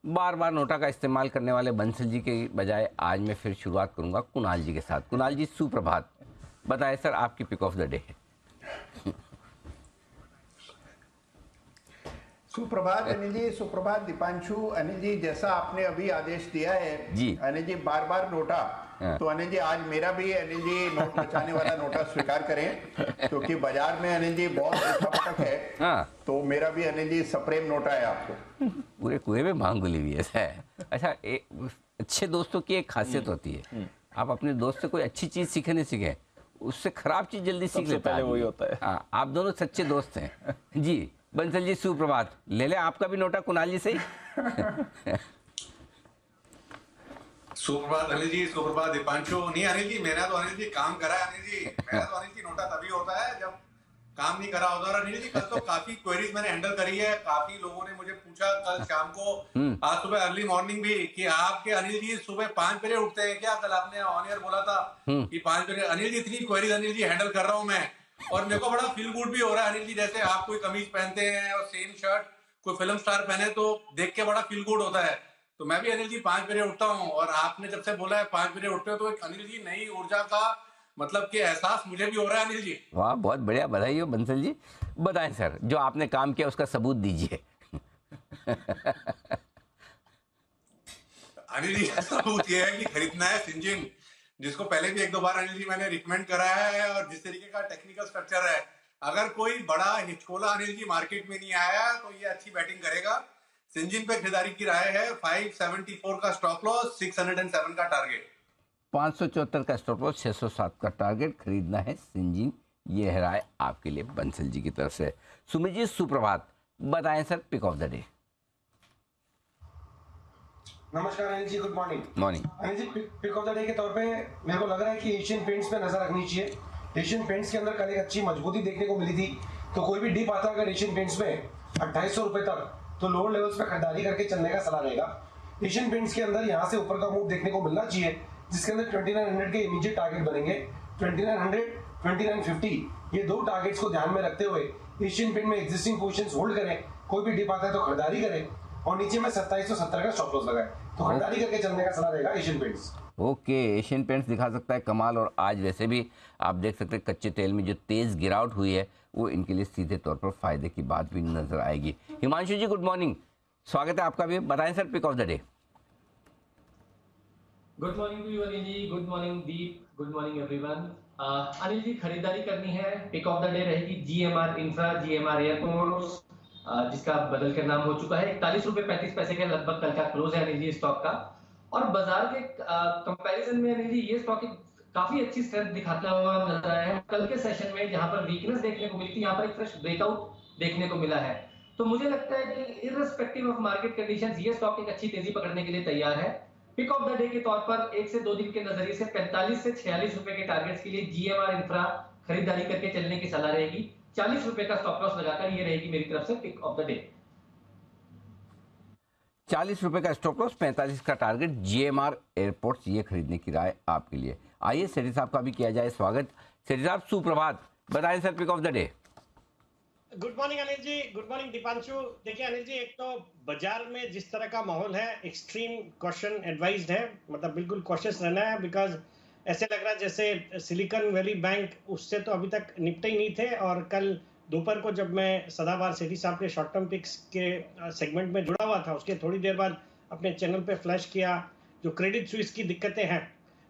बार बार नोटा का इस्तेमाल करने वाले बंसल जी के बजाय आज मैं फिर शुरुआत करूंगा कुणाल जी के साथ। कुणाल जी, सुप्रभात, बताएं सर आपकी पिक ऑफ द डे है। सुप्रभात अनिल जी, सुप्रभात दीपांशु। अनिल जी, जैसा आपने अभी आदेश दिया है जी अनिल जी, बार बार नोटा, तो अनिल जी आज मेरा भी अनिल जी नोट बचाने वाला नोटा स्वीकार करें, क्योंकि बाजार में अनिल जी बहुत उठापटक है। हाँ, तो मेरा भी अनिल जी सप्रेम नोटा है आपको। पूरे कुएं में मांग गुली हुई है। अच्छा, अच्छे दोस्तों की एक खासियत होती है, आप अपने दोस्त से कोई अच्छी चीज सीखे नहीं सीखे, उससे खराब चीज जल्दी सीख लेता है। वही होता है। हाँ, आप दोनों सच्चे दोस्त हैं। जी बंसल जी, सुप्रभात। ले ले आपका भी नोटा कुणाल जी से ही। सुप्रभात अनिल जी, सुप्रभात दीपांशु। नहीं अनिल जी, मैंने तो अनिल जी काम करा है। अनिल जी, मेरा तो अनिल जी नोटा तभी होता है जब काम नहीं करा होता। और अनिल जी, कल तो काफी क्वेरीज मैंने हैंडल करी है, काफी लोगों ने मुझे पूछा कल शाम को, आज सुबह अर्ली मॉर्निंग भी, कि आपके अनिल जी सुबह 5 बजे उठते हैं क्या? कल आपने ऑन एयर बोला था कि 5 बजे। अनिल जी, इतनी क्वेरीज अनिल जी हैंडल कर रहा हूँ मैं, और मेरे को बड़ा फील गुड भी हो रहा है अनिल जी। जैसे आप कोई कमीज पहनते हैं और सेम शर्ट कोई फिल्म स्टार पहने, तो देख के बड़ा फील गुड होता है। तो मैं भी अनिल जी 5 बजे उठता हूँ, और आपने जब से बोला है 5 बजे उठते हो, तो एक अनिल जी नई ऊर्जा का मतलब कि एहसास मुझे भी हो रहा है अनिल जी। वाह, बहुत बढ़िया, बधाई हो बंसल जी। बताएं सर, जो आपने काम किया उसका सबूत दीजिए। अनिल जी, सबूत ये है कि खरीदना है सिंजिन, जिसको पहले भी 1-2 बार अनिल जी मैंने रिकमेंड करा है, और जिस तरीके का टेक्निकल स्ट्रक्चर है अगर कोई बड़ा हिचकोला अनिल जी मार्केट में नहीं आया तो ये अच्छी बैटिंग करेगा। सिंजिन पे खरीदारी की राय है। 574 का स्टॉप लॉस, 607 का टारगेट। 574 का स्टॉप लॉस, 607 का टारगेट, खरीदना है सिंजिन। ये है राय आपके लिए बंसल जी की तरफ से। सुमित जी सुप्रभात, बताएं sir pick of the day. नमस्कार Anil ji, good morning. Morning Anil ji, pick of the day के तौर पे मेरे को लग रहा है कि एशियन पेंट्स पे नजर रखनी चाहिए। एशियन पेंट्स के अंदर कल एक अच्छी मजबूती देखने को मिली थी, तो कोई भी डिप आता है अगर एशियन पेंट्स में 2800 रुपए तक, तो लोअर लेवल्स पे खरीदारी करके चलने का सलाह रहेगा। एशियन पेंट्स के अंदर यहाँ से ऊपर का मूव देखने को मिलना चाहिए, जिसके अंदर 2900 के इमीडिएट टारगेट बनेंगे। 2900, 2950 ये दो टारगेट्स को ध्यान में रखते हुए एशियन पेंट में एग्जिस्टिंग पोजीशंस होल्ड करें। कोई भी डिप आता है तो खरीदारी करें, और नीचे में 2770 का स्टॉप लॉस लगाए, तो खरीदारी करके चलने का सलाह रहेगा Asian paints. Okay, Asian paints दिखा सकता है कमाल। और आज वैसे भी आप देख सकते हैं कच्चे तेल में जो तेज गिरावट हुई है वो इनके लिए सीधे तौर पर फायदे की बात भी नजर आएगी। हिमांशु जी गुड मॉर्निंग, स्वागत है आपका भी। बताएं sir pick of the day. Good morning to you Anil ji, good morning Deep, good morning everyone. Anil ji खरीदारी करनी है, पिक ऑफ द डे रहेगी जीएमआर इंफ्रा, जीएमआर एयरपोर्ट्स, जिसका बदल कर नाम हो चुका है। 41 रुपए 35 पैसे के लगभग कल का क्लोज है अनिल जी स्टॉक का। और बाजार के कंपैरिजन में अनिल जी ये स्टॉक काफी अच्छी स्ट्रेंथ दिखाता हुआ नजर आया है। कल के सेशन में जहां पर वीकनेस देखने को मिली थी, यहाँ पर एक फ्रेश ब्रेकआउट देखने को मिला है। तो मुझे लगता है कि इररिस्पेक्टिव ऑफ मार्केट कंडीशंस ये स्टॉक एक अच्छी तेजी पकड़ने के लिए तैयार है। पिक ऑफ द डे के तौर पर 1 से 2 दिन के नजरिए से 45 से 46 रुपए के टारगेट्स के लिए जीएमआर इंफ्रा खरीदारी करके चलने की सलाह रहेगी। 40 रुपए का स्टॉप लॉस लगाकर ये रहेगी मेरी तरफ से पिक ऑफ द डे। 40 रुपए का स्टॉप लॉस, 45 का टारगेट, जीएमआर एयरपोर्ट्स, ये खरीदने की राय आपके लिए। आइए सेठी साहब का भी किया जाए स्वागत। सेठी साहब सुप्रभात, बताएं sir pick of the day. Good morning Anil ji, good morning Deepanshu. देखिए अनिल जी, एक तो बाजार में जिस तरह का माहौल है एक्सट्रीम कॉशन एडवाइज्ड है, मतलब बिल्कुल कॉशियस रहना है, बिकॉज ऐसे लग रहा है जैसे सिलिकॉन वैली बैंक उससे तो अभी तक निपटे ही नहीं थे। और कल दोपहर को जब मैं सदाबहार सेठी साहब के शॉर्ट टर्म पिक्स के सेगमेंट में जुड़ा हुआ था, उसके थोड़ी देर बाद अपने चैनल पे फ्लैश किया जो क्रेडिट स्विस की दिक्कतें हैं,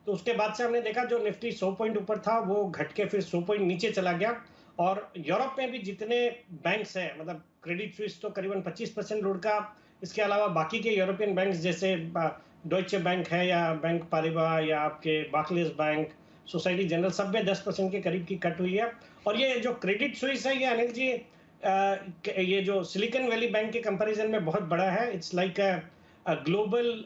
तो उसके बाद से हमने देखा जो निफ्टी 100 पॉइंट ऊपर था वो घट के फिर 100 पॉइंट नीचे चला गया। और यूरोप में भी जितने बैंक्स हैं, मतलब क्रेडिट स्विस तो करीबन 25% लुढ़का, इसके अलावा बाकी के यूरोपियन बैंक्स जैसे डॉइचे बैंक है या बैंक पारिबा या आपके बार्कलेज बैंक, सोसाइटी जनरल, सब में 10% के करीब की कट हुई है। और ये जो क्रेडिट स्विस है ये अनिल जी ये जो सिलिकॉन वैली बैंक के कंपैरिजन में बहुत बड़ा है। It's like a global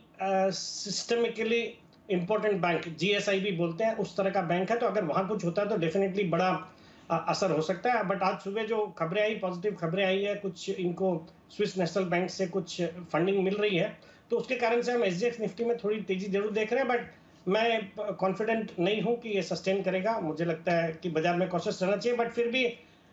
systemically important bank, GSIB बोलते हैं, उस तरह का बैंक है। तो अगर वहाँ कुछ होता है तो डेफिनेटली बड़ा असर हो सकता है। बट आज सुबह जो खबरें आई, पॉजिटिव खबरें आई है, कुछ इनको स्विस नेशनल बैंक से कुछ फंडिंग मिल रही है, तो उसके कारण से हम एसजीएक्स निफ्टी में थोड़ी तेजी जरूर देख रहे हैं। बट मैं कॉन्फिडेंट नहीं हूं कि ये सस्टेन करेगा। मुझे लगता है कि बाजार में कॉशियस रहना चाहिए। बट फिर भी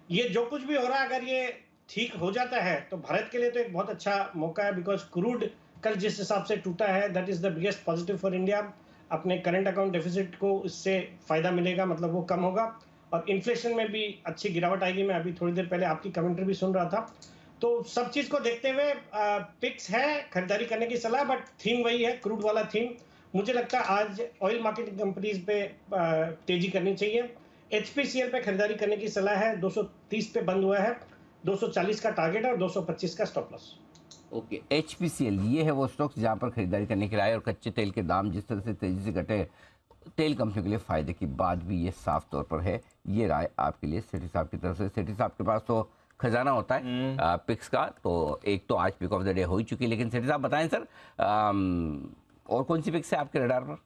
ये जो कुछ भी हो रहा है, अगर ये ठीक हो जाता है तो भारत के लिए तो एक बहुत अच्छा मौका है, बिकॉज क्रूड कल जिस हिसाब से टूटा है, that is the biggest positive for India. अपने करंट अकाउंट डेफिसिट को इससे फायदा मिलेगा, मतलब वो कम होगा, और इन्फ्लेशन में भी अच्छी गिरावट आएगी। मैं अभी थोड़ी देर पहले आपकी कमेंट्री भी सुन रहा था। तो सब चीज को देखते हुए पिक्स है, खरीदारी करने की सलाह, बट थीम वही है, क्रूड वाला थीम। मुझे लगता है आज ऑयल मार्केटिंग कंपनीज पे तेजी करनी चाहिए। एचपीसीएल पे खरीदारी करने की सलाह है। 230 पे बंद हुआ है, 240 का टारगेट और 225 का स्टॉप लॉस। ओके, एचपीसीएल ये है वो स्टॉक्स जहां पर खरीदारी करने की राय। और कच्चे तेल के दाम जिस तरह से तेजी से घटे, तेल कंपनी के लिए फायदे की बात भी ये साफ तौर पर है। ये राय आपके लिए सेठी साहब की तरफ से। सेठी साहब के पास तो खजाना होता है पिक्स का, तो एक तो आज पिक ऑफ द डे हो ही चुकी है, लेकिन सेठी साहब बताएं सर और कौन सी पिक्स है आपके रडार पर?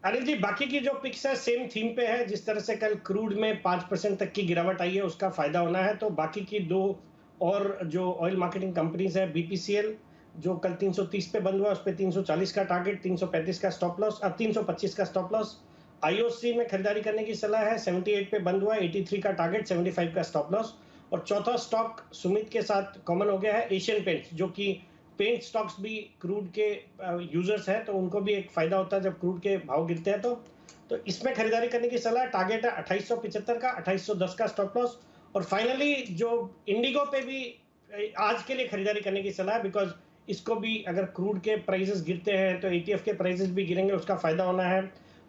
अनिल जी, बाकी की जो पिक्स है सेम थीम पे है। जिस तरह से कल क्रूड में 5% तक की गिरावट आई है, उसका फायदा होना है। तो बाकी की दो और जो ऑयल मार्केटिंग कंपनीज है, बीपीसीएल जो कल 330 पे बंद हुआ, उस पर 340 का टारगेट, 335 का स्टॉप लॉस, अब 325 का स्टॉप लॉस। आईओसी में खरीदारी करने की सलाह है, 78 पे बंद हुआ, 83 का टारगेट, 75 का स्टॉप लॉस। और चौथा स्टॉक सुमित के साथ कॉमन हो गया है, एशियन पेंट्स, जो कि पेंट स्टॉक्स भी क्रूड के यूजर्स हैं, तो उनको भी एक फायदा होता है जब क्रूड के भाव गिरते हैं। तो इसमें खरीदारी करने की सलाह। टारगेट है 2875 का, 2810 का स्टॉप लॉस। और फाइनली जो इंडिगो पे भी आज के लिए खरीदारी करने की सलाह है, बिकॉज इसको भी अगर क्रूड के प्राइसेस गिरते हैं तो एटीएफ के प्राइसेस भी गिरेंगे, उसका फायदा होना है।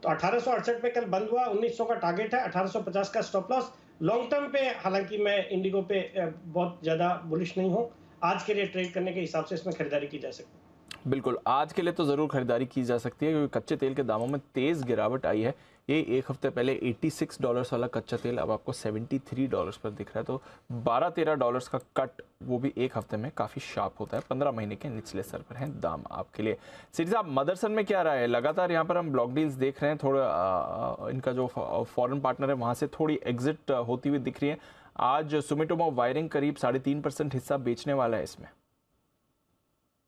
तो 1868 पे कल बंद हुआ, 1900 का टारगेट है, 1850 का स्टॉप लॉस। लॉन्ग टर्म पे हालांकि मैं इंडिगो पे बहुत ज़्यादा बुलिश नहीं हूँ। आज के लिए ट्रेड करने के हिसाब से इसमें खरीदारी की जा सकती है। बिल्कुल, आज के लिए तो ज़रूर खरीदारी की जा सकती है क्योंकि कच्चे तेल के दामों में तेज़ गिरावट आई है। ये एक हफ्ते पहले $86 वाला कच्चा तेल अब आपको $73 पर दिख रहा है, तो $12-13 का कट, वो भी एक हफ्ते में काफ़ी शार्प होता है। 15 महीने के निचले स्तर पर हैं दाम आपके लिए। सिटी साहब, मदरसन में क्या रहा है? लगातार यहाँ पर हम ब्लॉक डील्स देख रहे हैं, थोड़ा इनका जो फॉरेन पार्टनर है वहाँ से थोड़ी एग्जिट होती हुई दिख रही है। आज सुमिटोमो वायरिंग करीब 3.5% हिस्सा बेचने वाला है इसमें।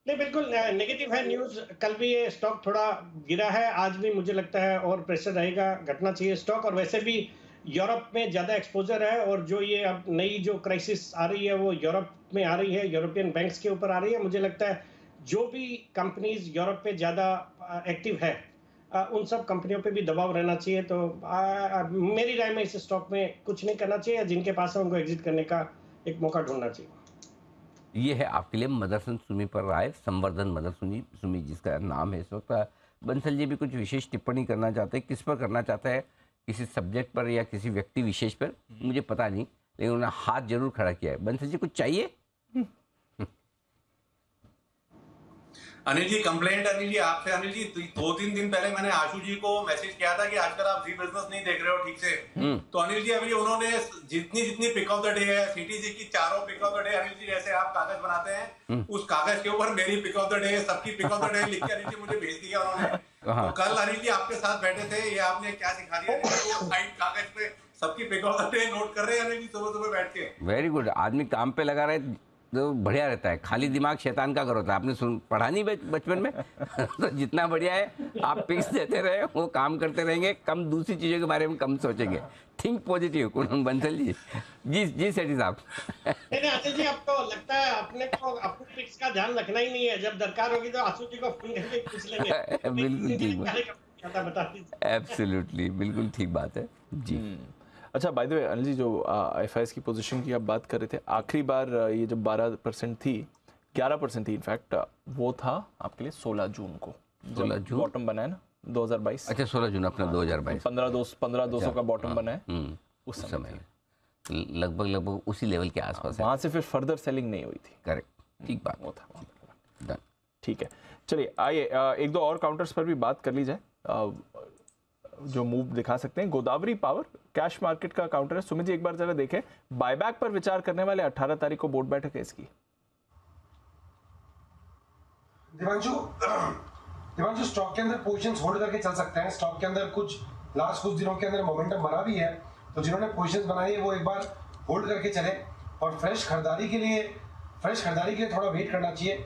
नहीं, बिल्कुल नेगेटिव है न्यूज़। कल भी ये स्टॉक थोड़ा गिरा है, आज भी मुझे लगता है और प्रेशर रहेगा, घटना चाहिए स्टॉक। और वैसे भी यूरोप में ज़्यादा एक्सपोजर है और जो ये अब नई जो क्राइसिस आ रही है वो यूरोप में आ रही है, यूरोपियन बैंक्स के ऊपर आ रही है। मुझे लगता है जो भी कंपनीज यूरोप में ज़्यादा एक्टिव है उन सब कंपनियों पे भी दबाव रहना चाहिए। तो मेरी राय में इस स्टॉक में कुछ नहीं करना चाहिए, जिनके पास है उनको एग्जिट करने का एक मौका ढूंढना चाहिए। ये है आपके लिए मदरसन सुमी पर राय, संवर्धन मदरसन सुमी जिसका नाम है इस वक्त। बंसल जी भी कुछ विशेष टिप्पणी करना चाहते हैं, किस पर करना चाहता है? किसी सब्जेक्ट पर या किसी व्यक्ति विशेष पर? मुझे पता नहीं, लेकिन उन्होंने हाथ जरूर खड़ा किया है। बंसल जी, कुछ चाहिए? अनिल जी, कंप्लेंट अनिल जी आपसे। अनिल जी, 2-3 दिन पहले मैंने आशु जी को मैसेज किया था कि आजकल आप जी बिजनेस नहीं देख रहे हो ठीक से। तो अनिल जी अभी उन्होंने जितनी पिक ऑफ द डे है, सिटी जी की चारों pick of the day, Anil ji जैसे आप कागज बनाते हैं उस कागज के ऊपर मेरी पिक ऑफ द डे, सबकी पिक ऑफ द डे लिख के अनिल जी मुझे भेज दिया उन्होंने। तो कल अनिल जी आपके साथ बैठे थे, ये आपने क्या सिखा दिया? साइड कागज पे सबकी pick of the day note कर रहे हैं अनिल जी सुबह सुबह बैठ के। Very good. आदमी काम पे लगा रहे तो बढ़िया रहता है। खाली दिमाग शैतान का घर होता है। आपने पढ़ा नहीं बचपन में? तो जितना बढ़िया है आप पिक्स देते रहे, वो काम करते रहेंगे, कम दूसरी चीज़ों के बारे में कम सोचेंगे। Think positive Bansal ji. जी सेठी साहब। नहीं अनिल जी, अब तो लगता है अपने को अपनी पिक्स का ध्यान रखना ही नहीं है। जब दरकार होगी तो आशु जी को फोन करके पूछ लेंगे। बिल्कुल ठीक बात, बता दीजिए। एब्सोल्युटली, बिल्कुल ठीक बात है जी। अच्छा, by the way Anil ji, जो एफआईएस की पोजीशन की आप बात कर रहे थे, आखिरी बार ये जब 12% थी, 11% थी इनफैक्ट, वो था आपके लिए 16 जून को। 16 जून बॉटम बना है ना 2022। अच्छा, 16 जून अपना 2022। 15,200 का बॉटम बना है उस समय। लगभग उसी लेवल के आसपास। वहाँ से फिर फर्दर सेलिंग नहीं हुई थी। करेक्ट, ठीक बात। वो था। ठीक है, चलिए आइए एक दो और काउंटर्स पर भी बात कर ली जाए जो मूव दिखा सकते हैं। गोदावरी पावर कैश मार्केट का काउंटर है। सुमित जी, एक बार जरा देखें, बायबैक पर विचार करने वाले 18 तारीख को बोर्ड बैठक है इसकी। दिवांशु स्टॉक के अंदर पोजीशंस होल्ड करके चल सकते हैं। स्टॉक के अंदर कुछ दिनों के अंदर मोमेंटम बना भी है, तो जिन्होंने पोजीशंस बनाई है वो एक बार होल्ड करके चले और फ्रेश खरीदारी के लिए थोड़ा वेट करना चाहिए।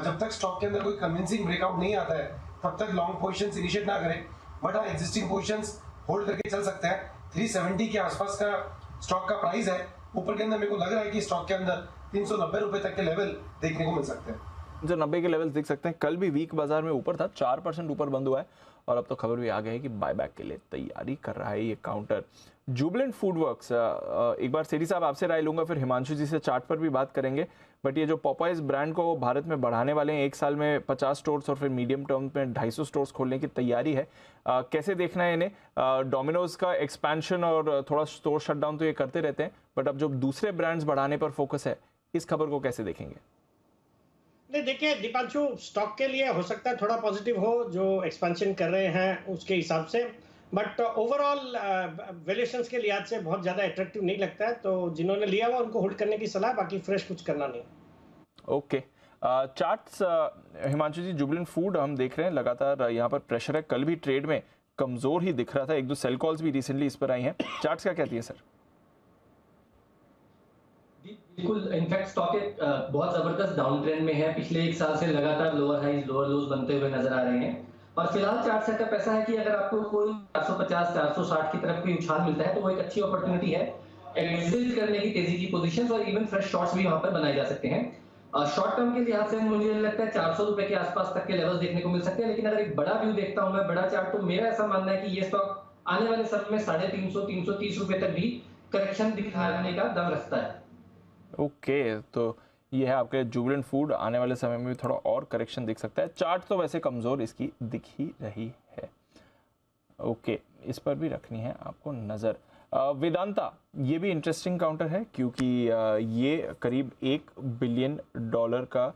जब तक स्टॉक के अंदर कोई कन्विंसिंग ब्रेकआउट नहीं आता है तब तक लॉन्ग पोजीशंस इनिशिएट ना करें, बट हाँ एग्जिस्टिंग पोजीशंस होल्ड करके चल सकते हैं। 370 के आसपास का स्टॉक का प्राइस है। ऊपर के अंदर मेरे को लग रहा है कि स्टॉक के अंदर 390 रुपए तक के लेवल देखने को मिल सकते हैं। जो 90 के लेवल्स दिख सकते हैं। कल भी वीक बाजार में ऊपर था, 4% ऊपर बंद हुआ है और अब तो खबर भी आ गई है कि बायबैक के लिए तैयारी कर रहा है ये काउंटर। जुबिलेंट फूडवर्क्स, एक बार सेठी साहब आपसे राय लूंगा, फिर हिमांशु जी से चार्ट पर भी बात करेंगे। बट ये जो पॉपाइज ब्रांड को भारत में बढ़ाने वाले हैं, एक साल में 50 स्टोर्स और फिर मीडियम टर्म में 250 स्टोर्स खोलने की तैयारी है। कैसे देखना है इन्हें? डोमिनोज का एक्सपेंशन और थोड़ा स्टोर शटडाउन तो ये करते रहते हैं, बट अब जो दूसरे ब्रांड्स बढ़ाने पर फोकस है, इस खबर को कैसे देखेंगे? नहीं, देखिए दीपांशु, स्टॉक के लिए हो सकता है थोड़ा पॉजिटिव हो जो एक्सपेंशन कर रहे हैं उसके हिसाब से, बट ओवरऑल वैल्यूएशंस के लिहाज से बहुत ज़्यादा अट्रैक्टिव नहीं लगता है। तो जिन्होंने लिया हुआ उनको होल्ड करने की सलाह, बाकी फ्रेश कुछ करना नहीं। ओके, चार्ट्स हिमांशु जी, जुबिलेंट फूड हम देख रहे हैं लगातार यहाँ पर प्रेशर है। कल भी ट्रेड में कमजोर ही दिख रहा था, एक दो सेल कॉल्स भी रिसेंटली इस पर आई हैं। चार्ट्स क्या कहती है सर? बिल्कुल, इनफैक्ट स्टॉक एक बहुत जबरदस्त डाउन ट्रेंड में है। पिछले एक साल से लगातार लोअर हाइज लोअर लोज बनते हुए नजर आ रहे हैं और फिलहाल चार्ट सेटअप ऐसा है कि अगर आपको कोई 450 460 की तरफ कोई उछाल मिलता है तो वो एक अच्छी अपॉर्चुनिटी है एग्जिट करने की, तेजी की पोजीशंस और इवन फ्रेश शॉट्स भी वहां पर बनाए जा सकते हैं। शॉर्ट टर्म के लिहाज से मुझे लगता है 400 रुपए के आसपास तक के लेवल्स देखने को मिल सकते हैं, लेकिन अगर एक बड़ा व्यू देखता हूं मैं, बड़ा चार्ट, तो मेरा ऐसा मानना है कि ये स्टॉक आने वाले समय में 350 330 रुपए तक भी करेक्शन दिखाने का दम रखता है। ओके, तो ये है आपके जुबिलेंट फूड, आने वाले समय में भी थोड़ा और करेक्शन दिख सकता है। चार्ट तो वैसे कमजोर इसकी दिख ही रही है। ओके, इस पर भी रखनी है आपको नज़र। वेदांता ये भी इंटरेस्टिंग काउंटर है क्योंकि ये करीब $1 बिलियन का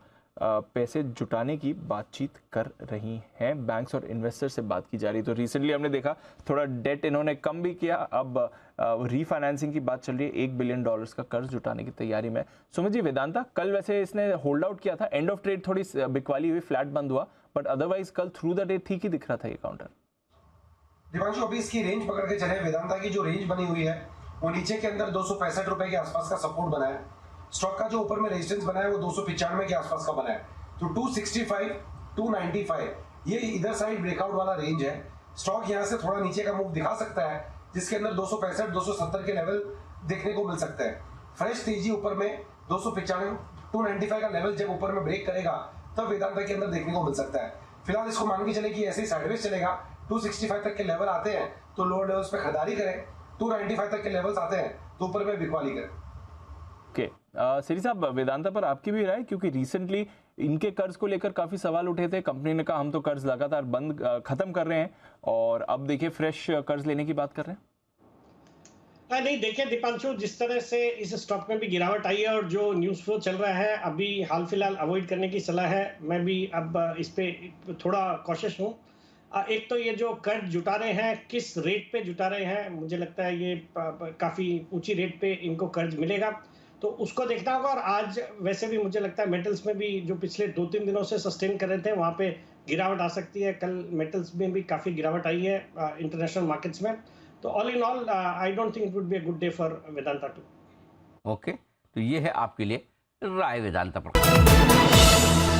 पैसे जुटाने की बातचीत कर रही हैं, बैंक्स और इन्वेस्टर से बात की जा रही है। तो रिसेंटली हमने देखा थोड़ा डेट इन्होंने कम भी किया, अब रीफाइनेंसिंग की बात चल रही है, $1 बिलियन का कर्ज जुटाने की तैयारी में। सुमित जी, वेदांता कल वैसे इसने होल्ड आउट किया था, एंड ऑफ ट्रेड थोड़ी बिकवाली हुई, फ्लैट बंद हुआ, बट अदरवाइज कल थ्रू द डे ठीक ही दिख रहा था ये काउंटर। दिवांशु, अभी इसकी रेंज पकड़ के चले। वेदांता की जो रेंज बनी हुई है वो नीचे के अंदर 265 रुपए के आसपास का सपोर्ट बना है। स्टॉक का जो ऊपर में रेजिस्टेंस बना है वो 295 के आसपास का बना है। तो 265, 295 ये इधर साइड ब्रेकआउट वाला रेंज है। स्टॉक यहाँ से थोड़ा नीचे का मूव दिखा सकता है, जिसके अंदर 265, 270 के लेवल देखने को मिल सकते हैं। फ्रेश तेजी ऊपर में 295, 295 का लेवल जब ऊपर में ब्रेक करेगा तब वेदांता के अंदर देखने को मिल सकता है। फिलहाल इसको मान के चले कि ऐसे ही साइडवेज चलेगा। 265 तक के लेवल आते हैं तो लोअर लेवल्स पे खरीदारी करें, 295 तक के लेवल्स आते हैं तो ऊपर में बिकवाली करें। ओके, श्री साहब, वेदांता पर आपकी भी राय, क्योंकि रिसेंटली इनके कर्ज को लेकर काफी सवाल उठे थे, कंपनी ने कहा हम तो कर्ज लगातार खत्म कर रहे हैं, और अब देखिए फ्रेश कर्ज लेने की बात कर रहे हैं। नहीं, देखिए दीपांशु, जिस तरह से इस स्टॉक में भी गिरावट आई है और जो न्यूज़ फ्लो चल रहा है, अभी हाल फिलहाल अवॉइड करने की सलाह है। मैं भी अब इस पे थोड़ा कॉशियस हूँ। एक तो ये जो कर्ज जुटा रहे हैं, किस रेट पे जुटा रहे हैं, मुझे लगता है ये काफ़ी ऊंची रेट पे इनको कर्ज मिलेगा, तो उसको देखना होगा। और आज वैसे भी मुझे लगता है मेटल्स में भी जो पिछले 2-3 दिनों से सस्टेन कर रहे थे वहाँ पे गिरावट आ सकती है। कल मेटल्स में भी काफ़ी गिरावट आई है इंटरनेशनल मार्केट्स में। तो all in all I don't think it would be a good day for Vedanta too. Okay, तो ये है आपके लिए राय वेदांता पर।